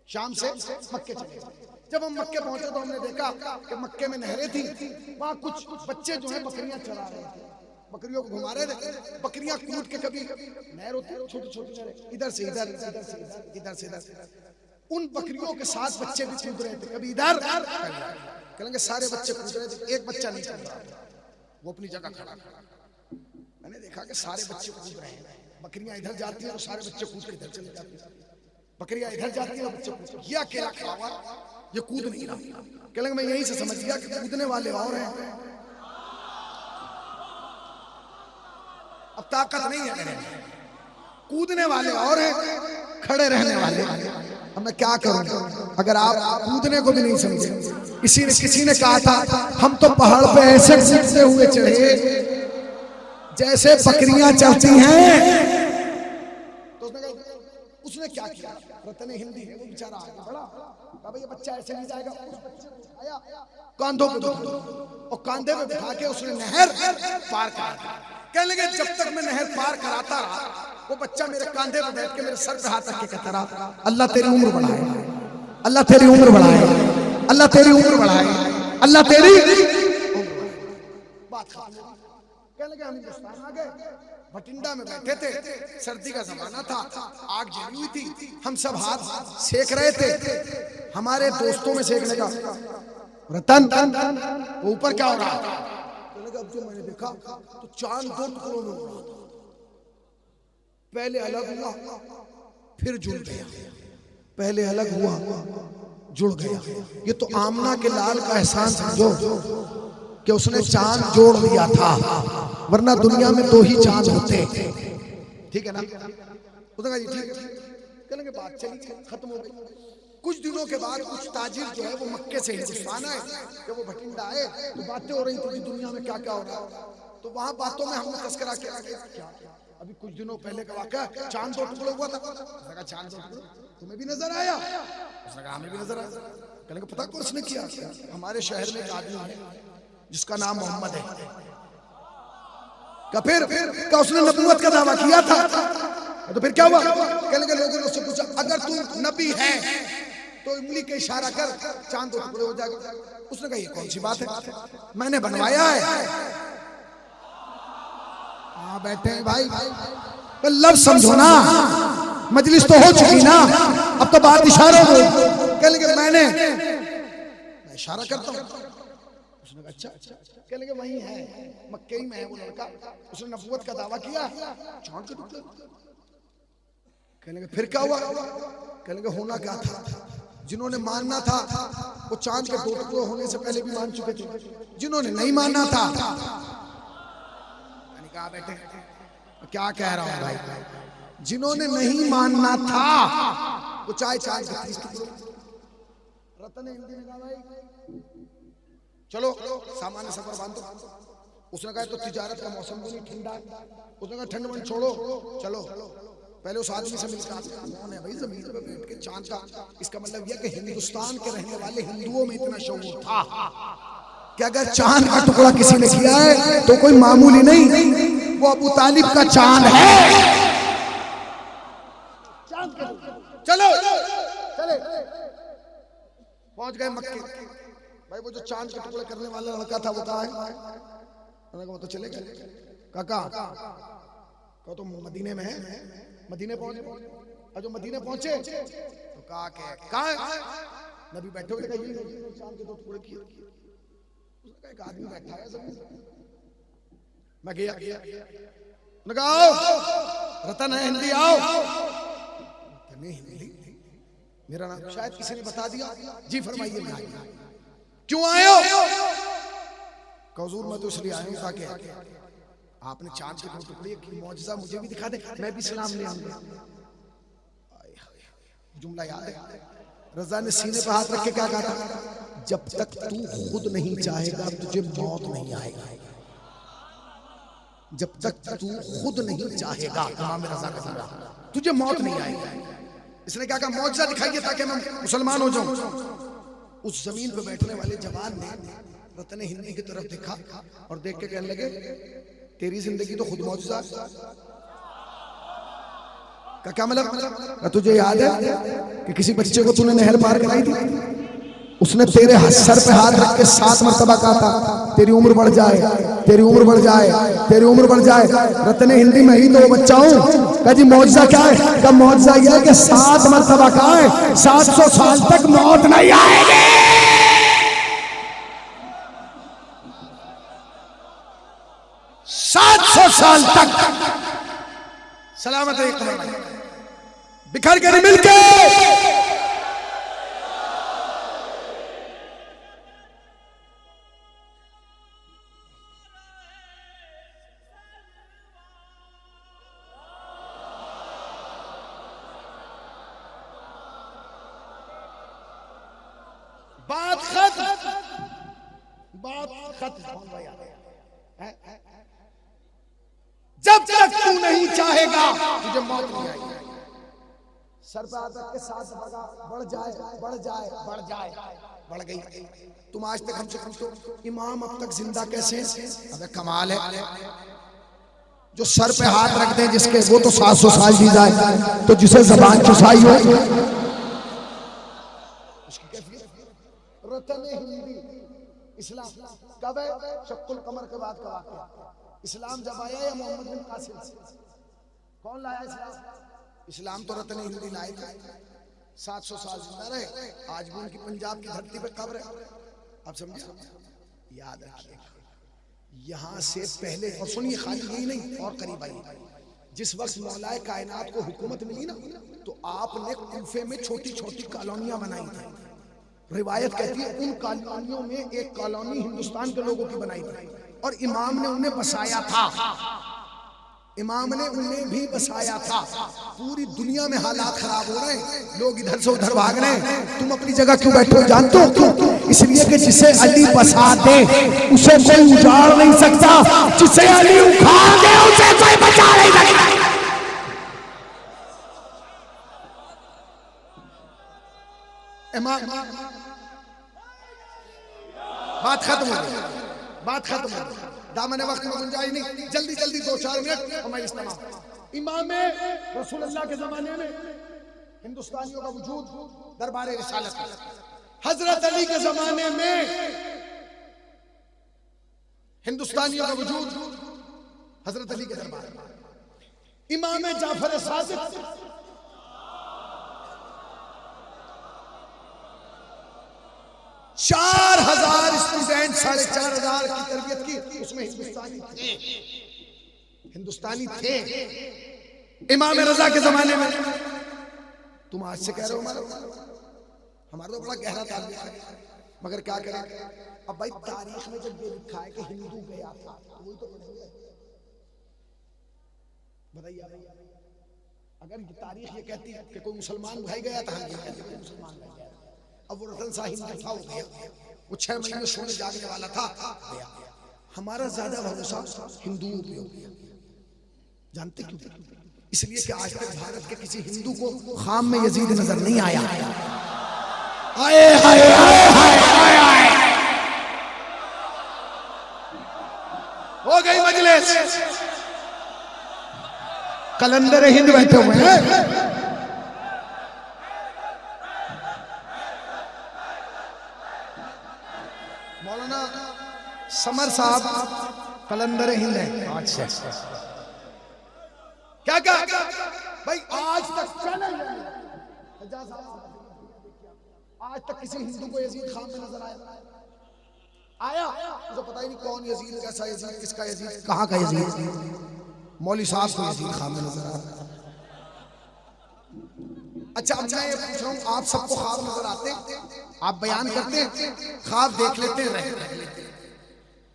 शाम से मक्के चले गए। जब हम मक्के पहुंचे तो हमने देखा कि मक्के में नहरें थी, वहां कुछ बच्चे जो है बकरियां चरा रहे थे, बकरियों को घुमा रहे थे। बकरियां कूद के, कभी नहर होती है छोटी छोटी नहरें, इधर से इधर, इधर से इधर, इधर से इधर, उन बकरियों के साथ बच्चे भी कूद रहे थे, कभी इधर, कहेंगे सारे बच्चे कूद रहे थे, एक बच्चा नहीं कूद रहा, वो अपनी जगह खड़ा। मैंने देखा कि सारे बच्चे कूद रहे हैं, बकरियां इधर जाती हैं तो सारे बच्चे कूद के इधर चले जाते हैं, बकरियां इधर जाती हैं बच्चे कूद, ये अकेला खड़ा हुआ, ये कूद नहीं रहा। कहेंगे मैं यहीं से समझ गया कि कूदने वाले और हैं, अब ताकत नहीं है, कूदने वाले और हैं, खड़े रहने वाले। अब मैं क्या करूं अगर आप कूदने को भी नहीं समझे? किसी ने कहा था हम तो पहाड़ पे ऐसे कूदते हुए चढ़े जैसे बकरियां चलती हैं। तो उसने क्या किया? रतन हिंदी है, वो बेचारा आगे बढ़ा, कहा भाई ये बच्चा ऐसे नहीं जाएगा। आया कांधों पे और कांधे पे बिठा के उसने नहर पार करा। कहने लगे जब तक मैं नहर पार कराता रहा, वो बच्चा मेरे कांधे पे बैठ के मेरे सर पे हाथ रख के कहता रहा अल्लाह तेरी उम्र बढ़ाए, अल्लाह तेरी उम्र बढ़ाए, अल्लाह तेरी उम्र बढ़ाए, अल्लाह तेरी बात खत्म। कहने लगे हम हिंदुस्तान आ गए, भटिंडा में बैठे थे, सर्दी का जमाना था, आग जली हुई थी, हम सब हाथ सेक रहे थे। हमारे दोस्तों में सेकने का रतन वो ऊपर क्या हो रहा था? अब जो मैंने देखा तो चांद दो टुकड़ों में हो रहा था, पहले अलग हुआ फिर जुड़ गया, पहले अलग हुआ जुड़ गया। ये तो आमना के लाल का एहसान समझो कि उसने चांद जोड़ दिया था, वरना दुनिया में 2 ही चांद होते। ठीक है ना? उसने कहा जी ठीक है, कहेंगे बात चली खत्म हो गई। कुछ दिनों के बाद कुछ ताजिर जो है वो मक्के से हिंदुस्तान आए, जब वो भटिंडा आए तो बातें हो रही थी कि दुनिया में क्या क्या हो रहा है। तो वहां बातों में हमने तस्करा किया क्या अभी कुछ दिनों पहले का वाक़या, चांद 2 टुकड़े हुआ था। उसने कहा चांद 2 टुकड़े तुम्हें भी नजर आया? उसने कहा हमें भी नजर आया। कहने को पता कौन उसने किया? हमारे शहर में एक आदमी है जिसका नाम मोहम्मद है। का फिर का उसने नबूवत का दावा किया था। तो फिर क्या हुआ? कहने के लोगों ने उससे पूछा अगर तू नबी है तो उंगली के इशारा कर चांद 2 टुकड़े हो जाएगा। उसने कहा ये कौन सी बात है, मैंने बनवाया है। हाँ बैठे हैं भाई, तो लफ्ज़ समझो ना, मजलिस तो हो चुकी ना, अब तो बात इशारों में। कहने के मैं इशारा करता हूँ। उसने कहा अच्छा, कहने के वही है मक्के में है वो लड़का, उसने नबूवत का दावा किया चांद के टुकड़े। कहने के फिर क्या हुआ? कहने के होना क्या था, जिन्होंने मानना था वो चांद के 2 टुकड़े होने से पहले भी मान चुके थे, जिन्होंने नहीं मानना था। मैंने कहा बेटे क्या कह रहा हूं भाई, जिन्होंने नहीं मानना था वो चाहे चांद के 30 टुकड़े। रतन हिंदी ने कहा भाई चलो सामान्य सफर बांधो। उसने कहा तो तिजारत का मौसम भी नहीं ठंडा है। उसने कहा ठंड में छोड़ो, चलो पहले उस आदमी से मिलकर कौन है भाई जमीन पे बैठ के चांद का। इसका मतलब यह कि हिंदुस्तान के रहने वाले हिंदुओं में इतना शऊर था कि अगर चांद का टुकड़ा किसी ने किया है तो कोई मामूली नहीं, वो अबू तालिब का चांद है। चलो चले पहुंच गए मक्के। भाई वो जो चांद के टुकड़े करने वाला लड़का था वो कहाँ है? वो तो चले गए। काका कहो तो मदीने में है। मदीने पहुंचे और जो मदीने पहुंचे तो कहाँ है? नबी बैठे हुए चांद के 2 टुकड़े किए। उसने कहा एक आदमी बैठा है जमीन। मैं गया आओ रतन है हिंदी, आओ। हिंदी मेरा नाम शायद किसी ने बता दिया। जी फरमाइए मैं आया। क्यों आए हो? हुजूर मैं तो इसलिए आया हूं ताकि आपने चांद के 2 टुकड़े की मौजज़ा मुझे भी दिखा दे, मैं भी सलाम ले आऊंगा। जुमला याद है? रज़ा ने सीने पे हाथ रख के क्या कहा था? जब तक तू खुद नहीं चाहेगा तुझे मौत नहीं आएगी। जब तक तू खुद नहीं चाहेगा इमाम रज़ा का जुमला, तुझे मौत नहीं आएगी। इसने क्या कहा? मौजज़ा दिखाइए ताकि मैं मुसलमान हो जाऊं। उस जमीन पे बैठने वाले जवान ने रतन हिंदी की तरफ देखा और देख के कहने लगे तेरी जिंदगी तो खुद मौजज़ा का। क्या मतलब? तुझे याद है कि किसी बच्चे को तूने नहर पार कराई थी, उसने तेरे सर पे हाथ रख के 7 मरतबा कहा था तेरी उम्र बढ़ जाए, तेरी उम्र बढ़ जाए, तेरी उम्र बढ़ जाए। रतन हिंदी में ही तो वो बच्चा हूं। कहा जी मौजज़ा क्या है? का मौजज़ा यह है कि 7 मरतबा कहा है 700 साल तक मौत नहीं आएगी। 700 साल तक सलामत एक बिखर कर मिलके बात खत्म। जब तक तू नहीं चाहेगा तुझे मौत नहीं आएगी। सर पे हाथ रख के 7 दफा बढ़ जाए, बढ़ जाए, बढ़ जाए, बढ़ गई। तुम आज तक हमसे पूछो इमाम अब तक जिंदा कैसे? अबे कमाल है, जो सर पे हाथ रख दे जिसके वो तो 700 साल जी जाए, तो जिसे जबान चुसाई हो रतन हिंदी। इस्लाम कब है? शक्कुल कमर के बाद का वाक़या। इस्लाम जब आया या मोहम्मद बिन कासिम से? कौन लाया इस्लाम? इस्लाम तो रतन हिंदी लाए थे। 700 साल जिंदा रहे, आज भी उनकी पंजाब की धरती पे कब्र है। आप समझे? याद रखिए यहां से पहले, और सुनिए खाली यही नहीं और करीब आइए, जिस वक्त मौलाए कायनात को हुकूमत मिली ना, तो आपने कूफे में छोटी छोटी कॉलोनियां बनाई थी। रिवायत कहती है उन कॉलोनियों में एक कॉलोनी हिंदुस्तान के लोगों की बनाई थी और इमाम ने उन्हें बसाया था, इमाम ने उन्हें भी बसाया था। पूरी दुनिया में हालात खराब हो रहे हैं, लोग इधर से उधर भाग रहे हैं, तुम अपनी जगह क्यों बैठे हो जानते हो क्यों? इसलिए कि जिसे अली बसा दे उसे कोई उजाड़ नहीं सकता, जिसे अली उखाड़ दे उसे कोई बचा नहीं सकता। बात खत्म हो गई, बात खत्म हो गई, दामन वक्त में गुंजाइश नहीं, जल्दी जल्दी 2-4 मिनट हमारी इस्तेमाल। इमाम रसूलुल्लाह के जमाने में हिंदुस्तानियों का वजूद दरबार रिसालत, हजरत अली के जमाने में हिंदुस्तानियों का वजूद हजरत अली के दरबार, इमाम जाफर सादिक 4000 स्टूडेंट 4500 की तरबियत की, उसमें हिंदुस्तानी थे। इमाम रजा के जमाने में, तुम आज से कह रहे हो हमारा तो बड़ा गहरा ताल्लुक है, मगर क्या करें, अब भाई तारीख में जब ये लिखा है कि हिंदू गया था तो वही तो पढ़ेंगे। बताइए अगर ये तारीख ये कहती है कि कोई मुसलमान भाई गया था, हम ये कहते हैं मुसलमान भाई गया, अब वो रतन शाह हिंदू था, हो गया, वो 6 महीने सोने जागने वाला था, गया। हमारा ज्यादा भरोसा हिंदुओं पे हो गया, जानते क्यों? इसलिए कि आज तक भारत के किसी हिंदू को खाम में यजीद नजर नहीं आया। आए हाय हाय हाय हाय, हो गई मजलिस, कलंदर हिंद बैठे हुए हैं। मौलाना समर साहब कलंदर हिंद है। अच्छा क्या क्या भाई, आज तक आज तक किसी हिंदू को यजीद खान में नजर आया? मुझे पता ही नहीं कौन यजीद, कैसा यजीद, किसका यजीद, कहाँ का यजीद। मौली साहब को यजीद खान में नजर आया। अच्छा अब मैं ये पूछ रहा हूँ, आप सबको ख्वाब नजर आते, आप बयान करते हैं, ख्वाब देख लेते हैं,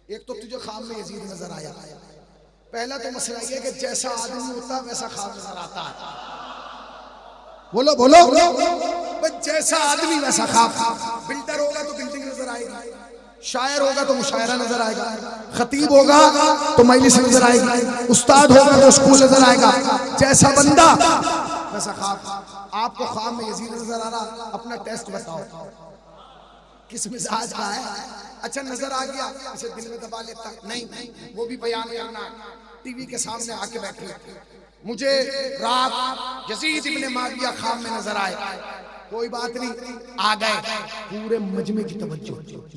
एक तो तुझे ख्वाब में यजीद नजर आया, पहला तो मसला ये कि जैसा आदमी होता है वैसा ख्वाब नजर आता है। बोलो बोलो, जैसा आदमी वैसा ख्वाब। बिल्डर होगा तो बिल्डिंग नजर आएगी, शायर होगा तो मुशायरा नजर आएगा, खतीब होगा तो मजलिस नजर आएगी, उस्ताद होगा तो स्कूल नजर आएगा। जैसा बंदा वैसा ख्वाब। आपको ख्वाब में यजीद नजर आ रहा, अपना टेस्ट बताओ किस मिजाज का है। अच्छा नजर आ गया, इसे दिल में दबा लेता नहीं, वो भी बयान करना, टीवी के सामने आके बैठे, मुझे रात यजीद इब्ने माविया ख्वाब में नजर आए, कोई बात नहीं, आ गए, पूरे मजमे की तवज्जो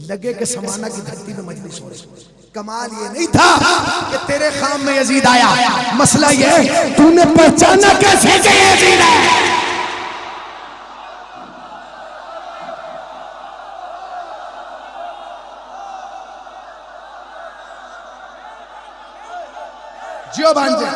लगे कि समाना की धरती में मजलिस हो रही। कमाल ये नहीं था कि तेरे ख्वाब में यजीद आया, मसला ये तूने पहचाना कैसे कि यजीद है। जियो भांजे,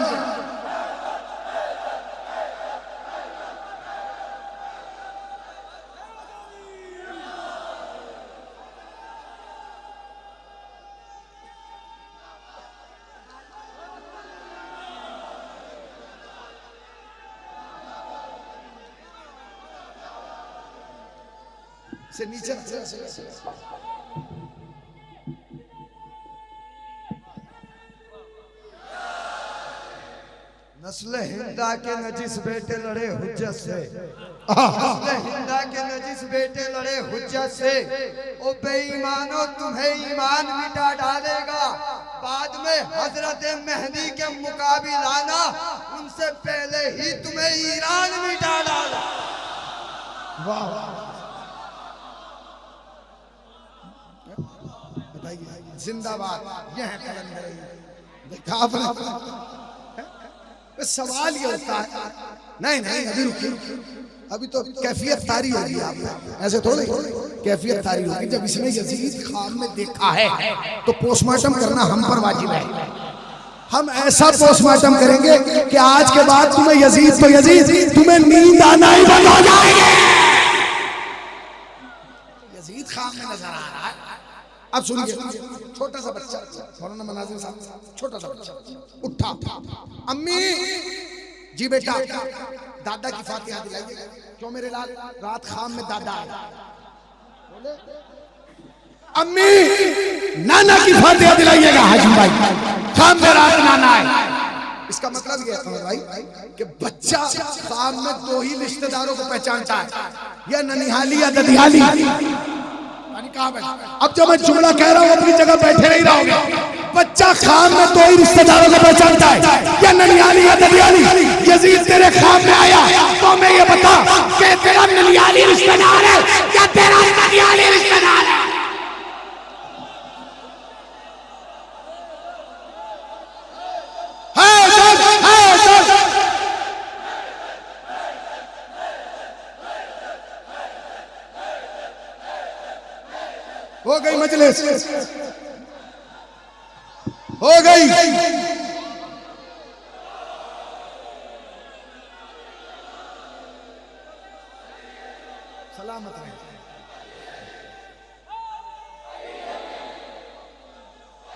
से नीचे नस्ल हिंदा के नजिस बेटे लड़े हुज्जत से, नस्ल हिंदा के नजिस बेटे लड़े हुज्जत से। ओ बेईमानो तुम्हें ईमान मिटा डालेगा, बाद में हजरत मेहदी के मुकाबिलाना, उनसे पहले ही तुम्हें ईरान मिटा डाला। वाह बताइए, जिंदाबाद। यह है कलंदर। देखा आपने, सवाल ये होता है, नहीं नहीं अभी रुकिए, अभी तो कैफियत तारी होगी, आप ऐसे थोड़े कैफियत तारी होगी। जब इसने यजीद ख्वाब में देखा है तो पोस्टमार्टम करना हम पर वाजिब है। हम ऐसा पोस्टमार्टम करेंगे कि आज के बाद तुम्हें यजीद तो यजीद, तुम्हें नींद आना ही बंद हो जाएगी। यजीद खाम में नजर आ रहा है। अब सुनिए, छोटा सा बच्चा, मौलाना मनाजिर साहब, छोटा सा बच्चा उठा, अम्मी जी बेटा दादा की फातिहा दिलाइए। क्यों मेरे लाल, रात खाम में दादा आया। अम्मी नाना की फातिहा दिलाइएगा हाजी भाई, खाम में रात नाना आए। इसका मतलब ये है भाई कि बच्चा खाम में दो ही रिश्तेदारों को पहचानता है, या ननिहाली या ददियाली। अब जब मैं जुमला कह रहा हूं अपनी जगह बैठे नहीं रहोगे। बच्चा खाम में दो ही रिश्तेदारों को पहचानता है, या ननिहाली या ददियाली। यजीद तेरे खाम में आया तो मैं ये बता कि तेरा ननिहाली रिश्तेदार है या तेरा ददियाली रिश्तेदार है। हो गई मजलिस, हो गई। सलामत रहे।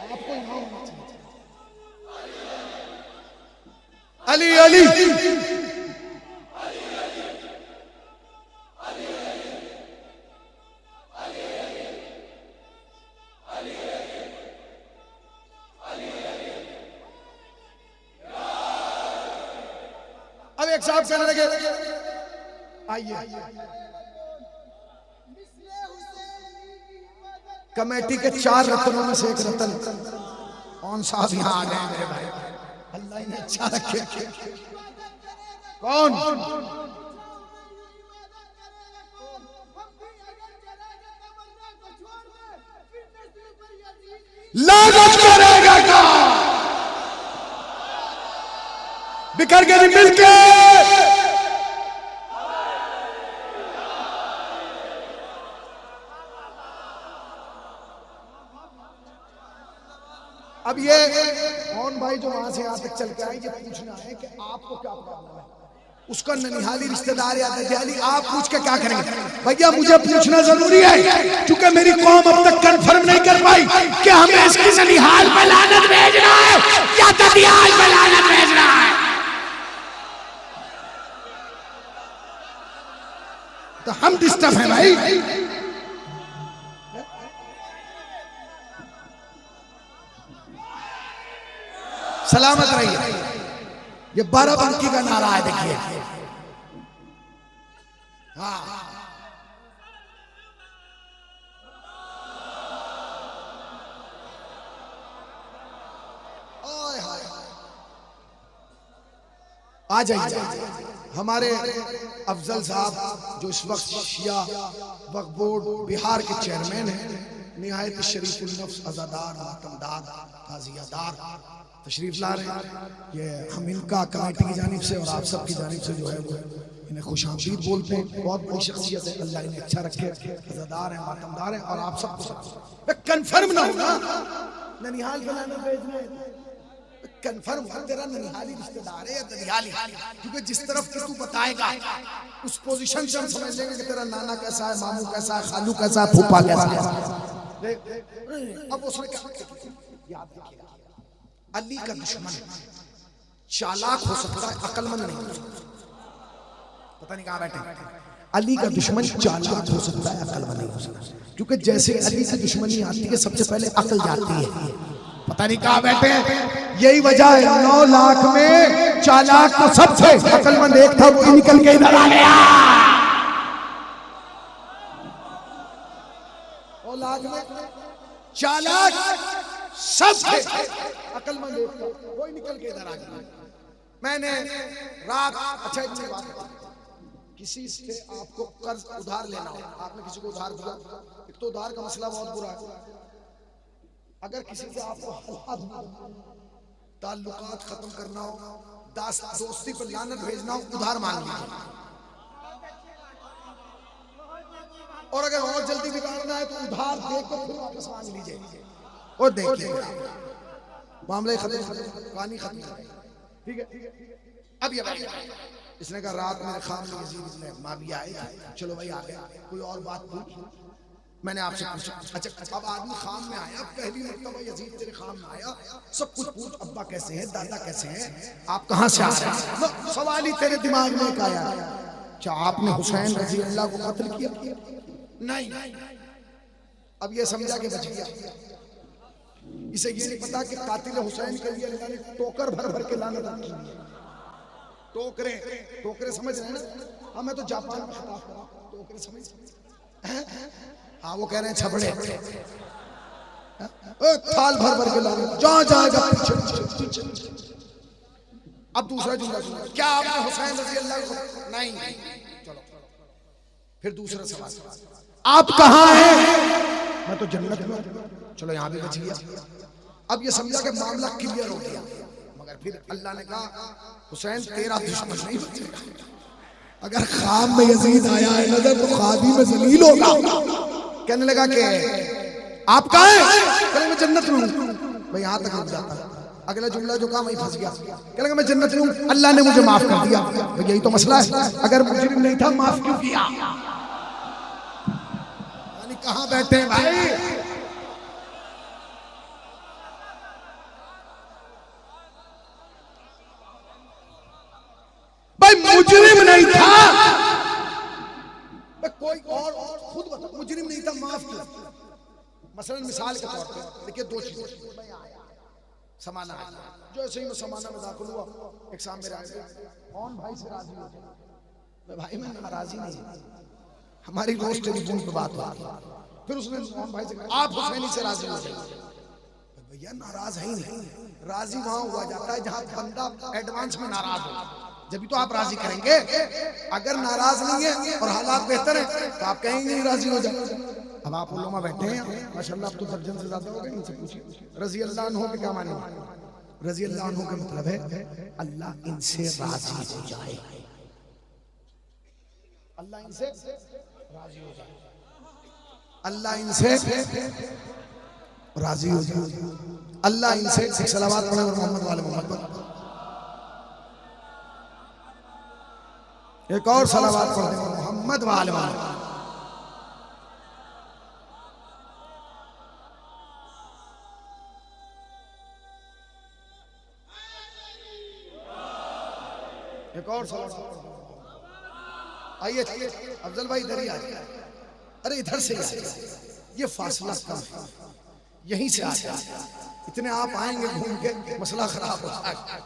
आपको यहां होना चाहिए। अली अली अब एक साहब कहने लगे आइए, कमेटी के 4 रत्नों में से एक रत्न कौन साहब यहाँ आ गए मेरे भाई, अल्लाह इन्हें अच्छा रखे। कौन? लानत करेगा का बिखर के नहीं मिलके। अब ये कौन भाई जो वहां से यहां तक चल के आई, ये पूछना है कि आपको क्या प्रॉब्लम है। उसका ननिहाली रिश्तेदार या ददियाली, आप पूछ के क्या करेंगे? भैया मुझे पूछना जरूरी है, क्योंकि मेरी कौम अब तक कंफर्म नहीं कर पाई कि हमें इसकी ननिहाल पे लानत भेजना है या ददियाल पे लानत भेजना है। तो हम डिस्टर्ब हैं भाई। सलामत रहिए। ये 12 बंकी का नारा है, देखिए। हाँ आ जाइए। हमारे अफजल साहब जो इस वक्त शिया वक्फ बोर्ड बिहार के चेयरमैन हैं, निहायत शरीफुल नफ्स, अज़ादार, मातमदार, ताज़ियादार तशरीफ ला रहे हैं। ये हम इनका कमेटी की जानिब से और आप सब की जानिब से जो है वो इन्हें खुशामदीद बोलते हैं। बहुत बड़ी शख्सियत है, अल्लाह इन्हें अच्छा रखे। अज़ादार हैं, मातमदार हैं, और आप सबको कन्फर्म ना होगा ननिहाल बनाना भेजना है, कंफर्म हो तेरा ननिहाली रिश्तेदार है या ददियाली, क्योंकि जिस तरफ की तू बताएगा उस पोजीशन से हम समझ लेंगे कि तेरा नाना कैसा है, मामू कैसा है, खालू कैसा है, फूफा कैसा है। अब उसने क्या याद रखिएगा, अली का दुश्मन चालाक हो सकता है, अक्लमंद नहीं हो सकता। पता नहीं कहां बैठे। अली का दुश्मन चालाक हो सकता है, अक्लमंद नहीं हो सकता, क्योंकि जैसे अली से दुश्मनी आती है सबसे पहले अकल जाती है। पता नहीं कहां बैठे हैं। यही वजह है 9 लाख में चालाक तो सब थे, अक्लमंद एक था, वो निकल के इधर आ गया। 9 लाख में चालाक सब थे, अक्लमंद एक था, वो निकल के इधर आ गया। मैंने रात, अच्छा इतनी बात, किसी से आपको कर्ज उधार लेना हो, आपने किसी को उधार दिया, एक तो उधार का मसला बहुत बुरा है। अगर किसी से आपको ताल्लुकात खत्म करना हो, दोस्ती पर लानत भेजना हो, उधार मांग लीजिए। और अगर और जल्दी बिगाड़ना है तो उधार देकर फिर वापस मांग लीजिए। और देखिए मामले खत्म, कहानी खत्म। ठीक है। अब ये इसने कहा रात मेरे खाम में यजीद ने माविया आए, चलो भाई आ गया, कोई और बात पूछ। मैंने आपसे पूछा, अच्छा अब आदमी खाम में आया, पहली मर्तबा यजीद तेरे खाम में आया, सब कुछ पूछ, अब्बा कैसे हैं, दादा कैसे हैं, आप कहां से आ रहे हैं, सवाल ही तेरे दिमाग में एक आया, क्या आपने हुसैन रजी अल्लाह को कत्ल किया? नहीं। अब ये समझा के बच गया। इसे ये नहीं पता कि कातिल हुसैन के लिए अल्लाह ने टोकर भर भर के लानत रखी है। टोकरे समझ रहे हैं ना? हाँ, मैं तो जापान में खिताब कर रहा हूं, टोकरे समझ, हाँ वो कह रहे हैं छबड़े, थाल भर भर के लाने, जहां जाएगा पीछे। अब दूसरा जुमला सुनो, क्या आपने हुसैन रजी अल्लाह को? नहीं। चलो फिर दूसरा सवाल, आप कहां हैं? मैं तो जन्नत में। चलो यहां भी बच गया। अब ये समझा कि मामला क्लियर हो गया, मगर फिर अल्लाह ने कहा हुसैन तेरा दुश्मन नहीं बचेगा। अगर खाम में यजीद आया है नजर तो खादी में जलील होगा। कहने लगा कि आप कहां हैं? कहने मैं जन्नत में हूं। भाई यहां तक रुक जाता है, अगला जुमला जो कहा वहीं फंस गया। कहने लगा मैं जन्नत में हूं, अल्लाह ने मुझे माफ कर दिया। भाई यही तो मसला है, अगर मुजरिम नहीं था माफ क्यों किया? यानी कहां बैठे हैं भाई? भाई मुजरिम नहीं था, कोई और खुद बता, मुजरिम नहीं था माफ क्यों? मसलन मिसाल के तौर पे देखिए, दो चीजें समाना है। जो ऐसे ही मैं समाना में दाखिल हुआ, एक सामने आया, कौन भाई से राजी हो जाए? भाई मैं नाराजी नहीं, हमारी रोज टेलीफोन पे बात हुई, फिर उसने कौन भाई से कहा आप हुसैनी से राजी हो जाए। भैया नाराज है ही नहीं, राजी वहां हुआ जाता है जहां बंदा एडवांस में नाराज हो, जब तो आप राजी करेंगे। अगर नाराज नहीं है और हालात बेहतर है तो आप कहेंगे नहीं राजी हो जाए। अब आप उलमा बैठे हैं माशाल्लाह, अब तो दर्जन से ज्यादा हो गए, इनसे पूछिए रजी अल्लाह अन्हु के क्या माने? रजी अल्लाह अन्हु का मतलब है अल्लाह इनसे राजी हो जाए, अल्लाह इनसे राजी हो जाए, अल्लाह इनसे राजी हो जाए, अल्लाह इनसे सलावत पढ़े और मोहम्मद वाले मोहम्मद, एक और सलावत पढ़ देंगे मोहम्मद वाले वाले। एक और सलावत। आइए अफजल भाई इधर ही आ जाए, अरे इधर से ये फासला कम है, यहीं से आ जाए, इतने आप आएंगे घूम के मसला खराब हो जाएगा।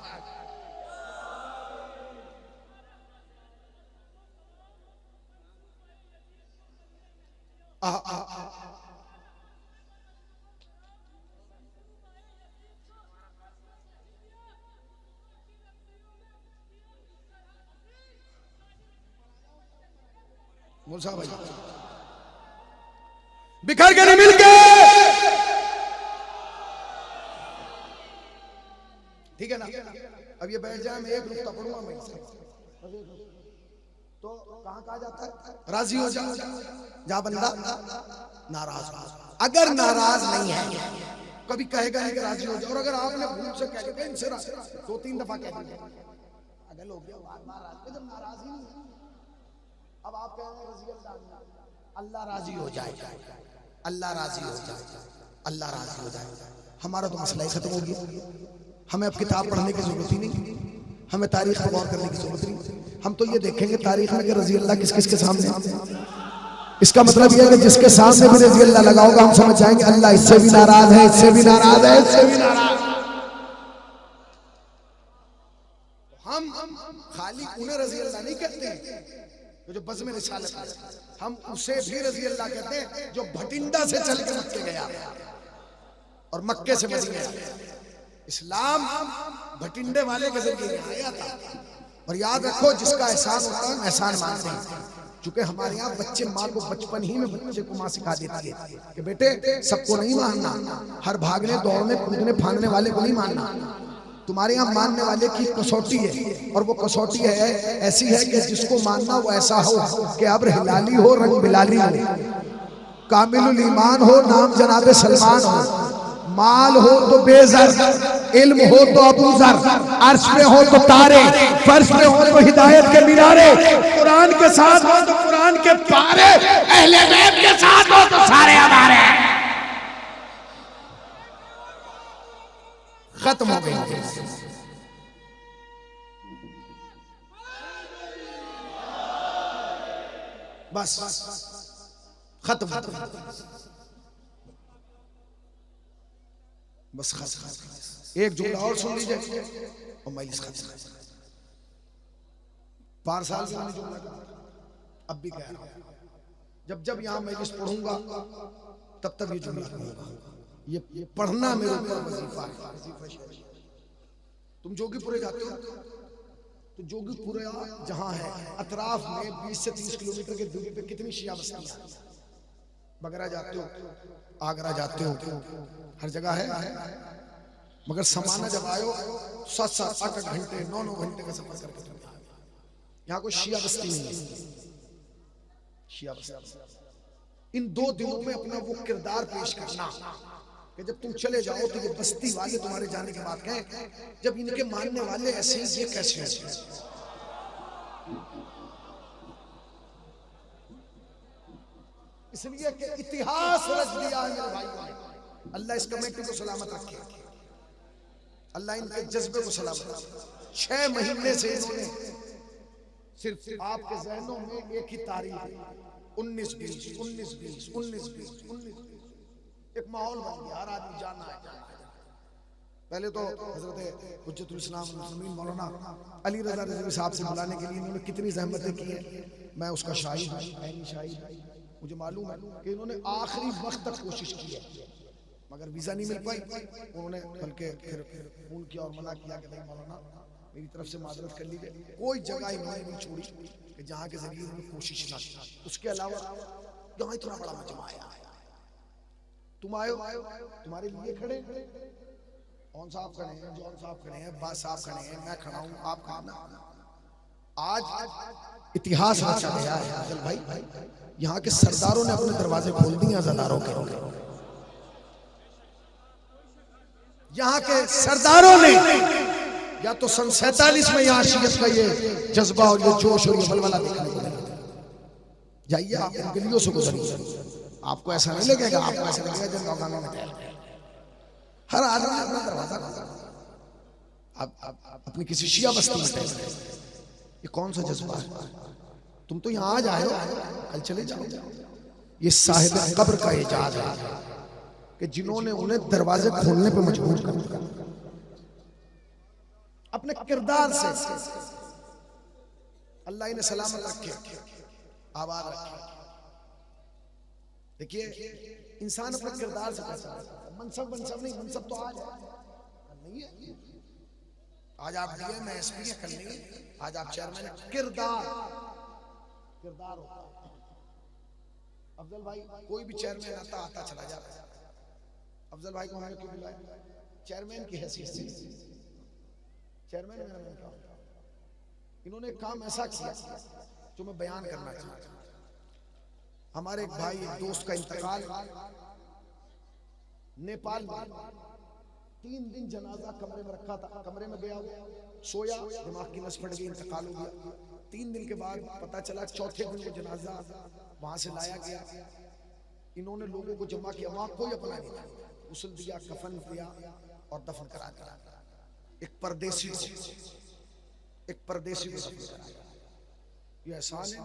मूसा भाई बिखर के नहीं मिल के, ठीक है ना? अब ये बैठ जाए, मैं एक नुक्ता पढ़ूंगा मैं, तो कहां कहा जाता है राजी हो जाओ, जहां बंदा नाराज हो। अगर नाराज नहीं है कभी कहेगा नहीं कि राजी हो जाओ, और अगर आपने भूल से कह दिया इनसे 2-3 दफा कह दिया, अगर लोग जब नाराज ही नहीं, अब आप कह रहे हैं रजी अल्लाह राजी हो जाए, अल्लाह राजी हो जाए, अल्लाह राजी हो जाए, हमारा तो मसला ही खत्म हो गया। हमें अब किताब पढ़ने की जरूरत ही नहीं, हमें तारीख पर गौर करने की जरूरत नहीं, हम तो ये देखेंगे तारीख में कि रजी अल्लाह किस किस के सामने। इसका मतलब यह है कि जिसके सामने भी रजी अल्लाह लगा होगा हम समझ जाएंगे अल्लाह इससे भी नाराज है, इससे भी नाराज है, इससे भी नाराज। हम खाली उन्हें रजी अल्लाह नहीं कहते जो बज़्म रिसालत है, हम उसे भी रजी अल्लाह कहते हैं जो भटिंडा से चल के मक्के गया और मक्के से मदीने आया। इस्लाम भटिंडे वाले के जरिए आया था। और याद रखो जिसका एहसान होता है एहसान मानते हैं, क्योंकि हमारे यहाँ बच्चे माँ को बचपन ही में बच्चे को माँ सिखा देती है कि बेटे सबको नहीं मानना, हर भागने दौड़ने कूदने फांगने वाले को नहीं मानना, तुम्हारे यहाँ मानने वाले की कसौटी है, और वो कसौटी है ऐसी है कि जिसको मानना वो ऐसा हो कि अब्र हिलाली हो रंग बिलाली हो, कामिलुल ईमान हो नाम जनाबे सलमान हो, माल हो तो बेज़र, इल्म हो तो अबूज़र, अर्श पे हो तो तारे, फर्श पे हो तो हिदायत के मीनारे, कुरान के साथ हो तो कुरान के के पारे अहले बैत के साथ हो तो सारे हमारे। खत्म हो गई। बस खत्म। बस खत्म। एक जुमला और सुन लीजिए और मजलिस खत्म। 5 साल से मैंने जुमला कहा, अब भी कह रहा हूं, जब जब यहां मजलिस पढ़ूंगा तब तब ये जुमला कहूंगा। ये पढ़ना मेरे ऊपर वजीफा है। तुम जोगीपुरे जाते हो तो जोगीपुरे जहां है अतराफ में 20 से 30 किलोमीटर की दूरी पे कितनी शिया बस्तियां हैं। बगरा जाते हो, आगरा जाते हो, हर जगह है। मगर समाना जब आयो 7-7 8-8 घंटे 9-9 घंटे का सफर करके तुम यहाँ कोई शिया बस्ती नहीं है। शिया बस्ती इन 2 दिनों में अपना वो किरदार पेश करना कि जब तुम चले जाओ तो ये बस्ती वाले तुम्हारे जाने के बाद कहें जब इनके मानने वाले ऐसे ये कैसे हैं। इसलिए कि इतिहास रच दिया है मेरे भाइयों ने। अल्लाह इस कमेटी को सलामत रखे, अल्लाह इनके जज्बे को सलामत रखे। 6 महीने से इन्होंने सिर्फ आपके ज़हनों में एक ही तारीख 19-20 19-20 19-20 19-20 एक माहौल बन गया। हर आदमी जाना है। पहले तो हजरत हुज्जतुल इस्लाम मुस्लिमीन मौलाना अली रज़ा रिज़वी साहब से बुलाने के लिए इन्होंने कितनी जहमतें की हैं। मैं उसका शाहिद हूँ। मुझे मालूम है कि इन्होंने आखिरी वक्त तक कोशिश की है मगर वीजा नहीं मिल पाई। उन्होंने बल्कि फिर फोन किया और मना किया कि नहीं मौलाना मेरी तरफ से माजरत कर लीजिए। कोई जगह इन्होंने नहीं छोड़ी कि जहाँ के जरिए इन्होंने कोशिश ना की। उसके अलावा यहाँ इतना बड़ा मजमा आया, तुम आयो, तुम्हारे लिए खड़े, कौन साहब खड़े हैं, जॉन साहब खड़े हैं, बास साहब खड़े हैं, मैं खड़ा हूँ, आप खाना। आज इतिहास रचा गया है भाई। यहाँ के सरदारों ने अपने दरवाजे खोल दिए अज़ादारों के। यहाँ के सरदारों ने या तो सन 47 में यहाँ शियत का ये जज्बा और ये जोश और ये बलबला देखने को मिला। जाइए आप इन गलियों से गुजरिए, आपको ऐसा नहीं लगेगा, आपको ऐसा लगेगा जब नौगानों में टहल रहे। हर आदमी अपना दरवाजा खोलता। आप अपनी किसी शिया बस्ती में टहल रहे, ये कौन सा जज्बा है? तुम तो यहाँ आ जाओ, कल चले जाओ। ये साहिब कब्र का एजाज है कि जिन्होंने उन्हें दरवाजे खोलने पे मजबूर कर दिया अपने किरदार से। अल्लाह इन्हें सलामत रखे, आबाद रखे। देखिए इंसान अपने किरदार से पहचानता। मनसब नहीं, मनसब तो आज नहीं है। आज आप डीएम में एसपी कल नहीं है, आज आप चेयरमैन है। किरदार होता है। अफजल भाई कोई भी चेयरमैन आता चला जाता है। अफजल भाई को हमने क्यों बुलाया? चेयरमैन की हैसियत से। चेयरमैन मेरा नाम क्या होता? इन्होंने काम ऐसा किया जो मैं बयान करना चाहता हूं। हमारे एक भाई एक दोस्त का इंतकाल नेपाल में 3 दिन जनाजा कमरे में रखा था। कमरे में गया, सोया, दिमाग की नस फट गई, इंतकाल हो गया। 3 दिन के बाद पता चला, चौथे दिन वो जनाजा वहां से लाया गया। इन्होंने लोगों को जमा किया, वहां कोई अपना नहीं था। गुस्ल दिया, कफन दिया और दफन करा दिया। एक परदेसी को दफन कराया। ये एहसान है,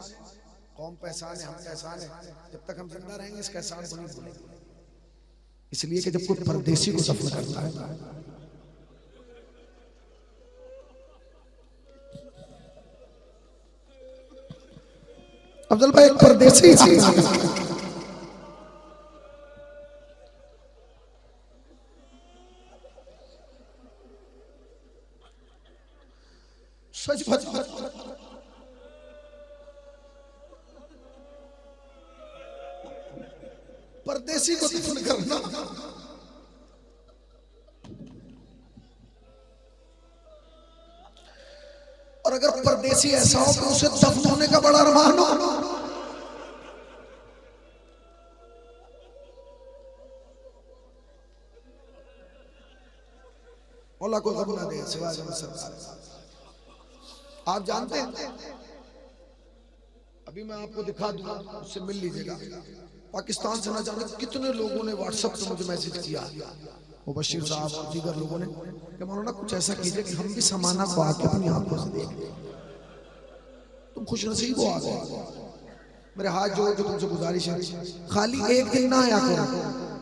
कौम पे एहसान है, हम पे एहसान है। जब तक हम जिंदा रहेंगे इसका एहसान को नहीं भूलेंगे। इसलिए कि जब कोई परदेसी को दफन करता है, अफजल भाई एक परदेसी थी, सच बता परदेसी को दफन करना और अगर परदेसी ऐसा हो तो उसे दफन होने का बड़ा अरमान हो। मौला को गम ना दे सिवाय सरकार। आप जानते हैं अभी मैं आपको दिखा दूंगा, उससे मिल लीजिएगा। पाकिस्तान से न जाने कितने लोगों ने व्हाट्सएप से मुझे मैसेज किया, वो बशीर साहब और दीगर लोगों ने, कि मौलाना कुछ ऐसा कीजिए कि हम भी समाना को आके अपनी आंखों से देख लें। तुम खुश नसीब हो आ गए। मेरे हाथ जोड़ के तुमसे गुजारिश है, खाली एक दिन ना आया करो,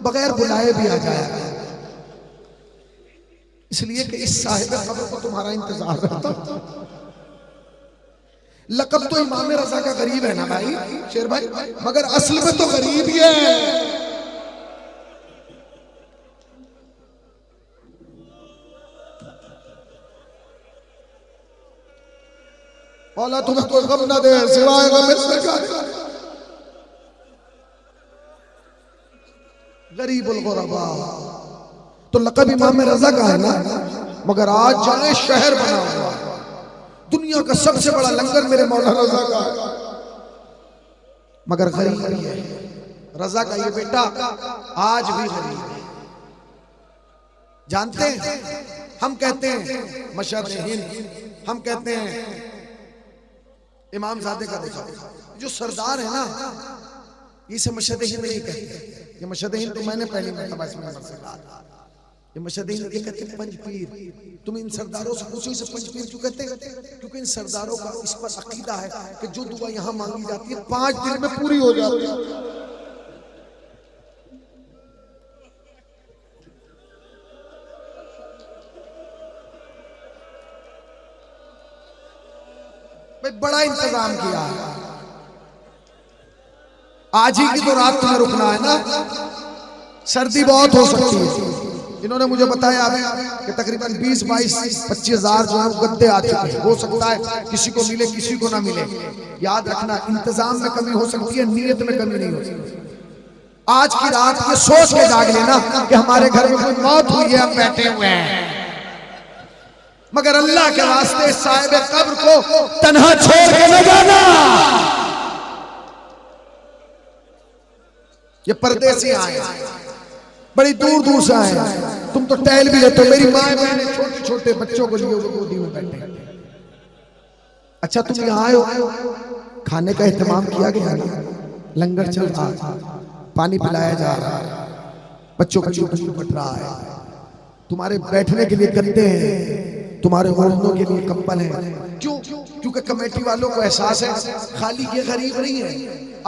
बगैर बुलाए भी आ जाया करो, इसलिए कि इस साहिब कब्र को तुम्हारा इंतजार रहता। लकब तो इमाम रजा का गरीब है ना भाई शेर भाई, मगर असल में तो गरीब ही है। मौला तुम्हें कोई गम ना दे सिवाय गम इससे का। गरीबुल गुरबा तो लकब इमाम रजा का है ना, मगर आज जाने शहर बना हुआ, दुनिया का सबसे बड़ा लंगर मेरे मौला रजा का है, मगर गरीब ही है। रजा का ये बेटा आज भी गरीब है। जानते हैं, हम कहते हैं मशहद हिंद, हम कहते हैं इमाम ज़ादे का देखा, जो सरदार है ना, इसे मशहद हिंद नहीं कहते। ये मशहद हिंद तो मैंने पहली मरतबा इसमें से कहा था। ये मशहद हिंद ये कहते हैं पंजपीर। तुम इन सरदारों से पूछो इसे पंजपीर क्यों कहते हैं? क्योंकि इन सरदारों का इस पर अकीदा है कि जो दुआ यहाँ मांगी जाती है 5 दिन में पूरी हो जाती है। भाई बड़ा इंतजाम किया है। आज ही की तो रात तुम्हें रुकना है ना, सर्दी बहुत हो सकती है। इन्होंने मुझे बताया अभी कि तकरीबन 20, 22, 25 हजार जो है गद्दे आ चुके हैं। हो सकता है किसी को मिले किसी को ना मिले। याद रखना, इंतजाम में कमी हो सकती है, नीयत में कमी नहीं हो सकती। आज की रात ये सोच के जाग लेना कि हमारे घर में कोई मौत हुई है, हम बैठे हुए हैं, मगर अल्लाह के वास्ते साहिब कब्र को तन्हा छोड़ के न जाना। ये परदेसी आए, बड़ी दूर दूर से आए, तुम तो टहल भी लेते हो। मेरी माँ बहने छोटे छोटे बच्चों को लिए गोदी में बैठे। अच्छा तुम यहाँ आए हो, खाने का एहतमाम किया गया, लंगर चल रहा है, पानी पिलाया जा रहा है, बच्चों का चूट बट रहा है, तुम्हारे बैठने के लिए गद्दे हैं, तुम्हारे ओढ़नों के लिए कंबल है। क्यों? क्योंकि कमेटी वालों को एहसास है खाली ये गरीब नहीं है,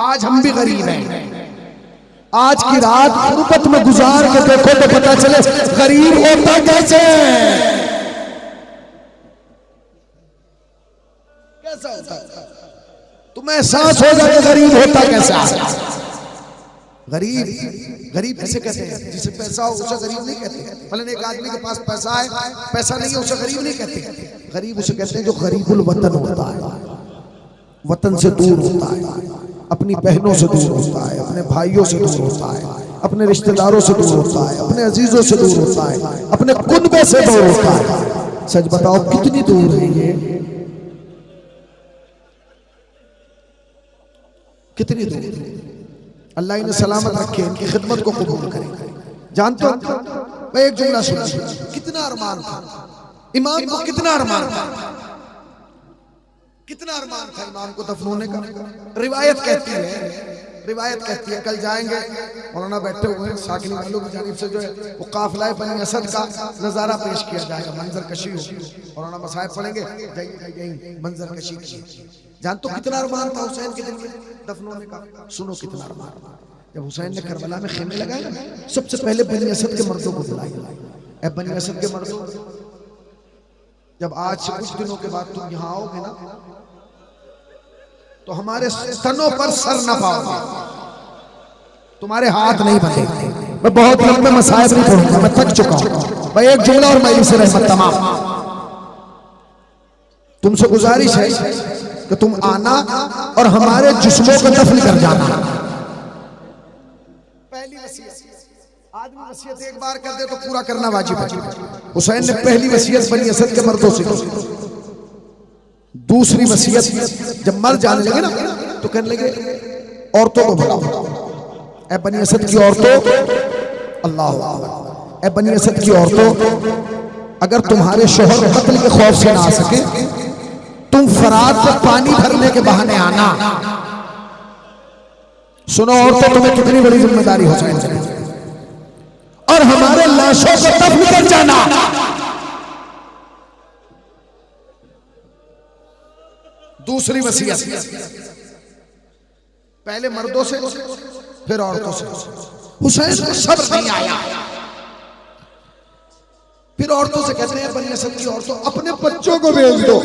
आज हम भी गरीब हैं। आज की रात गुर्बत में गुजार के देखो तो पता चले गरीब होता कैसे, कैसा होता है, तुम्हें एहसास हो जाए गरीब होता कैसा। गरीब किसे कहते हैं? जिसे पैसा हो उसे गरीब नहीं कहते। फलन एक आदमी के पास पैसा है, पैसा नहीं है, उसे गरीब नहीं कहते। गरीब उसे कहते हैं जो गरीबुल वतन होता है, वतन से दूर होता है, अपनी बहनों से दूर होता है, अपने भाइयों से दूर होता है, अपने रिश्तेदारों से दूर होता है, अपने अजीजों से दूर होता है, अपने कुनबे से दूर होता है। सच बताओ कितनी दूर है ये, कितनी दूर। अल्लाह इन्हें सलामत रखे, इनकी खिदमत को कबूल करे। जानते हो मैं एक जुमला सुना, कितना अरमान था इमाम को, कितना अरमान था, कितना अरमान था इमाम को दफन होने का। रिवायत कहती है कल जाएंगे, मौलाना बैठे हुए हैं, साकिनी वालों की जानिब से जो है वो काफिला बनी असद का नजारा पेश किया जाएगा, मंजर कशी होगी, मौलाना मसाइब पढ़ेंगे, जाइए मंजर कशी की। जानते हो कितना अरमान था हुसैन के दिन में दफन होने का? सुनो कितना अरमान। जब हुसैन ने करबला में खेमे लगाए ना, सबसे पहले बनी असद के मर्दों को बुलाया। बनी असद के मर्दों, जब आज से कुछ दिनों के बाद तुम यहाँ आओगे ना, तो हमारे स्तनों पर सर न पाओगे, तुम्हारे हाथ नहीं बंधेंगे। मैं बहुत लंबे मसाइब नहीं पढ़ूंगा, मैं थक चुका हूं। मैं एक जुमला और मैं इसे रहमत तमाम। तुमसे गुजारिश है कि तुम आना और हमारे जिस्मों को दफन कर जाना। पहली वसीयत, आदमी वसीयत एक बार कर दे तो पूरा करना वाजिब है। हुसैन ने पहली वसीयत बनी असद के मर्दों से की। दूसरी वसीयत जब मर जाने लगे ना, तो कहने लगे औरतों को बुलाओ। ए बनी असद की औरतों, अल्लाह अकबर, ए बनी असद की औरतों, अगर तुम्हारे शोहर कत्ल के खौफ से ना आ सके, तुम फरात पर पानी भरने के बहाने आना, सुनो औरतों, तुम्हें कितनी बड़ी जिम्मेदारी हो सकती है, और हमारे लाशों को दफन कर जाना। दूसरी वसीयत, पहले मर्दों से फिर औरतों से। हुसैन को सब्र नहीं आया, फिर औरतों से कहते हैं, बनी असद की औरतों, अपने बच्चों को भेज दो।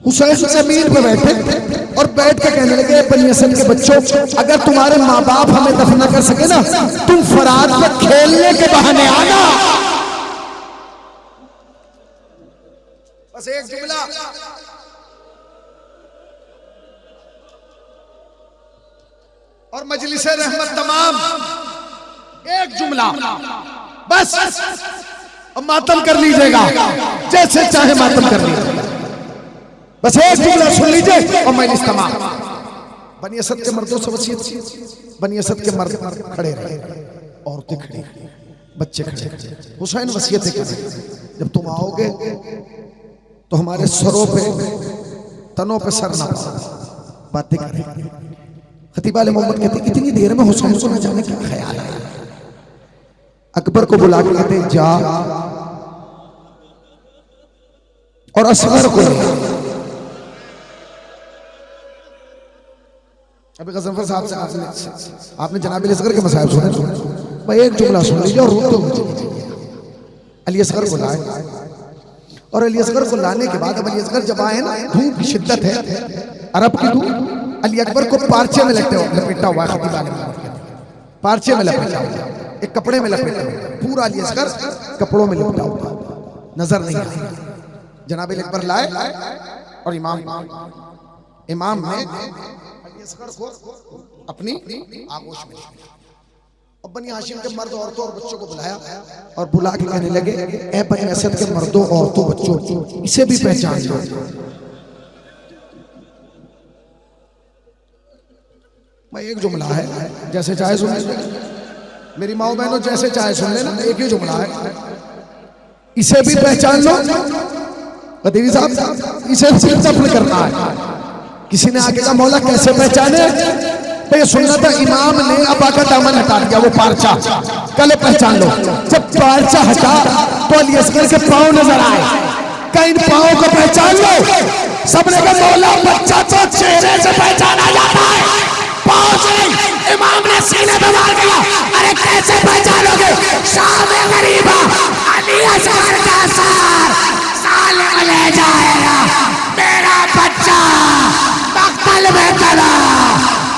हुसैन जमीन पे बैठे और बैठ के कहने लगे, बनी असद के बच्चों, अगर तुम्हारे माँ बाप हमें दफन न कर सके ना, तुम फरात पे खेलने के बहाने आना। बस एक जुमला, और मजलिस रहमत तमाम, एक जुमला बस, अब मातम कर लीजिएगा, जैसे चाहे मातम कर लीजिएगा, बस एक जुमला सुन लीजिए और मजलिस तमाम। बनी असद के मर्दों से वसीयत, बनी असद के मर्द खड़े रहे, औरतें खड़ी, बच्चे खड़े। हुसैन वसीयत कर, जब तुम आओगे तो हमारे सरों पे, तनों पे सर ना बातें करें। खतीब आले मोहम्मद कहते, कितनी देर में हुसैन को न जाने क्या ख्याल आया, अकबर को बुला के कहते, जा और असगर को ले। अभी गजनफर साहब से आपने जनाब अली असगर के मसाइल सुने, भाई एक जुमला सुन लीजिए और रोते हुए अली असगर को लाए, और अली असगर को लाने के बाद अब अली असगर जब आए ना, धूप की शिद्दत है, अरब की धूप, अली अकबर को पार्चे में लपेटा हुआ है, खतीब आले पार्चे में लपेटा हुआ, एक कपड़े में लपेटा हुआ, पूरा अली असगर कपड़ों में लपेटा हुआ, नजर नहीं आया। जनाब अली अकबर लाए और इमाम ने अली असगर को अपनी आगोश में, और बनी हाशिम के मर्द, औरतों और बच्चों को बुलाया और बुला के कहने लगे, ए बनी असद के मर्दों, औरतों, बच्चों, इसे भी पहचान लो। मैं एक जुमला है, जैसे चाहे सुन ले, मेरी माओ बहनों, जैसे चाहे सुन लेना, एक ही जुमला है, इसे भी पहचान लो। खतीब साहब, इसे सिर्फ दफन करना है। किसी ने आगे का मौला कैसे पहचाने, तो ये सुनना था, इमाम ने अबा का दामन हटा दिया, वो पार्चा, कल पहचान लो। जब पार्चा हटा तो अली असगर के पांव नजर आए, कई इन पांव को पहचान लो। सबने का मौला, बच्चा तो चेहरे से पहचाना जाता है, पांव से। इमाम ने सीने पे मार दिया, अरे कैसे पहचानोगे, शाम गरीबा अली असगर का सर साले ले जाएगा, मेरा बच्चा मक्तल में तला,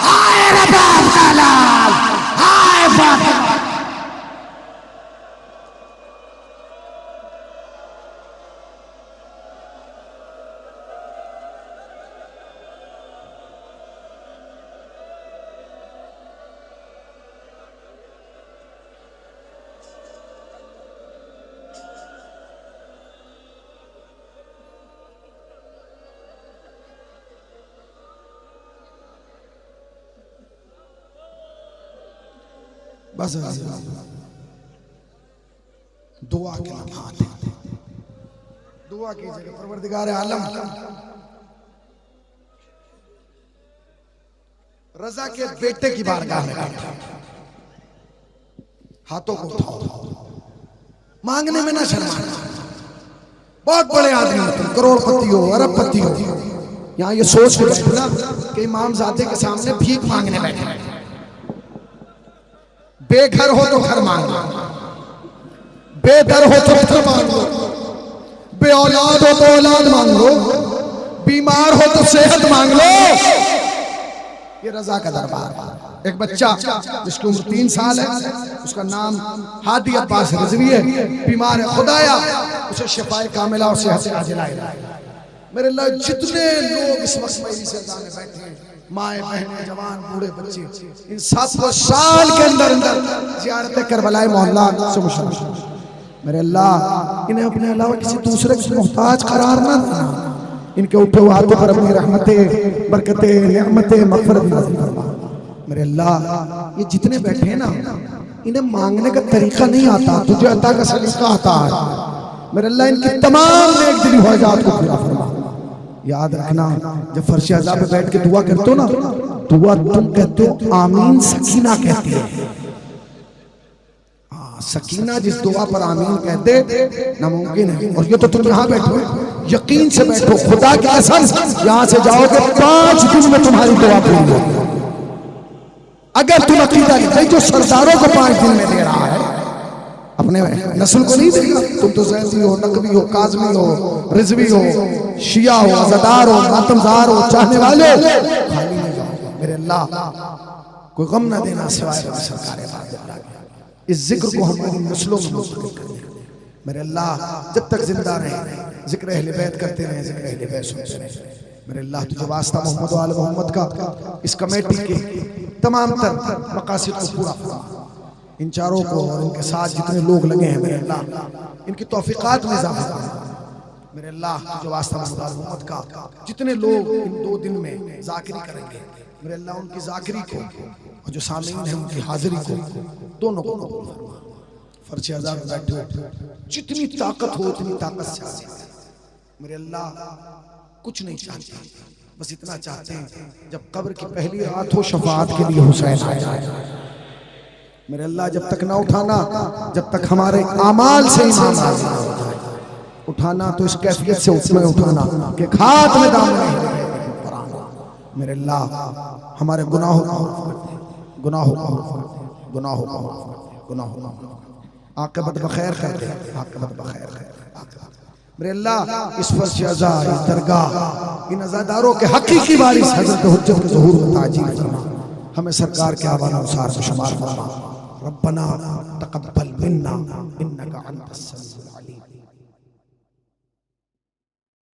हाय रबाब का लाल, हाय फातिमा। बस दुआ के लम्हात, दुआ कीजिएगा, परवरदिगार आलम रजा के बेटे की बारगाह में बैठा, हाथों को उठाओ, मांगने में ना शर्माना। बहुत बड़े आदमी होते हैं, करोड़पति हो, अरबपति हो, यहाँ ये सोच के बैठना कि इमामजादे के सामने भीख मांगने बैठे। बेघर हो तो घर मांग लो, बेदर हो तो घर मांग लो, बे औलाद हो तो औलाद मांग लो, बीमार हो तो सेहत मांग लो। ये रजा का दरबार। एक बच्चा जिसकी उम्र 3 साल है, उसका नाम हादी अब्बास रिजवी है, बीमार है, खुदाया उसे शिफाए कामिला और सेहत आजिला है। मेरे अल्लाह, जितने लोग इस वक्त मेरी सरदा में बैठे हैं, माए बहने, जवान, बूढ़े, बच्चे, इन सबको साल के अंदर अंदर ज़ियारत करबला मोहल्ला से मुशर्रफ। मेरे अल्लाह, इन्हें अपने अलावा किसी दूसरे के मोहताज करार ना देना। इनके ऊपर हाथों पर अपनी रहमतें, बरकतें, नेमतें, मग़फ़िरत नाज़िल फरमा। मेरे अल्लाह, ये जितने बैठे हैं ना, इन्हें मांगने का तरीका नहीं आता, तुझे अता का सलीका आता है। मेरे अल्लाह इनकी तमाम नेक दिली ख्वाहिशात को पूरा फरमा। याद रखना, जब फर्श अज़ा पे बैठ के दुआ करते हो ना, दुआ तुम कहते हो आमीन, सकीना कहती है। सकीना जिस दुआ पर आमीन कहते नामुमकिन है। और ये तो तुम यहाँ बैठो, यकीन से बैठो, खुदा की कसम यहाँ से जाओगे 5 दिन में तुम्हारी दुआ पूरी होगी। अगर तुम अकीदा भाई जो सरदारों को 5 दिन में दे रहा है, अपने नस्ल को नहीं देगा। तुम तो जैदी हो, नकवी हो, काज़मी हो, रिजवी हो, शिया हो, अज़ादार हो, मातमज़ार हो, चाहने वाले खाली नहीं जाओगे। मेरे अल्लाह कोई गम ना देना सिवाय सरकार इस जिक्र को हमारी नस्लों में मुस्तकिल कर दे। मेरे अल्लाह जब तक जिंदा रहे जिक्र अहले बैत करते रहे, जिक्र अहले बैत सुनते रहे। मेरे अल्लाह तुझे वास्ता मोहम्मद और आले मोहम्मद का, इस कमेटी के तमाम तर मकासद को पूरा फरमा। इन चारों को और इनके साथ जितने लोग लगे हैं मेरे अल्लाह इनकी तौफीकात में इजाफा कर। मेरे अल्लाह तुझे वास्ता मोहम्मद और आले मोहम्मद का, जितने लोग इन 2 दिन में जाकिरी करेंगे, मेरे अल्लाह उनकी जाकिरी को और जो सामीन है उनकी हाजिरी को दोनों को कबूल फरमा। फर्श अज़ा में बैठे हो, जितनी ताकत हो उतनी ताकत से मेरे अल्लाह कुछ नहीं चाहते, बस इतना चाहते हैं जब कब्र की पहली रात हो शफाअत के लिए हुसैन आ जाए। मेरे अल्लाह जब तक ना उठाना, जब तक हमारे आमाल से ईमान राज़ी ना हो जाए। उठाना तो इस कैफियत से उसमें उठाना कि हाथ में दाम नहीं। मेरे अल्लाह हमारे गुनाहों को गुनाहों को गुनाहों को गुनाहों को आक़िबत बखैर कर दे, आक़िबत बखैर कर। मेरे अल्लाह इस फर्श अज़ा, इस दरगाह, इन अज़ादारों के हकीकी वारिस हज़रत हुज्जत के ज़ुहूर में ताजील फरमा। हमें सरकार के आवान अनुसार में शुमार फरमा। रब्बना तक़ब्बल मिन्ना इन्नका अंतस समीउल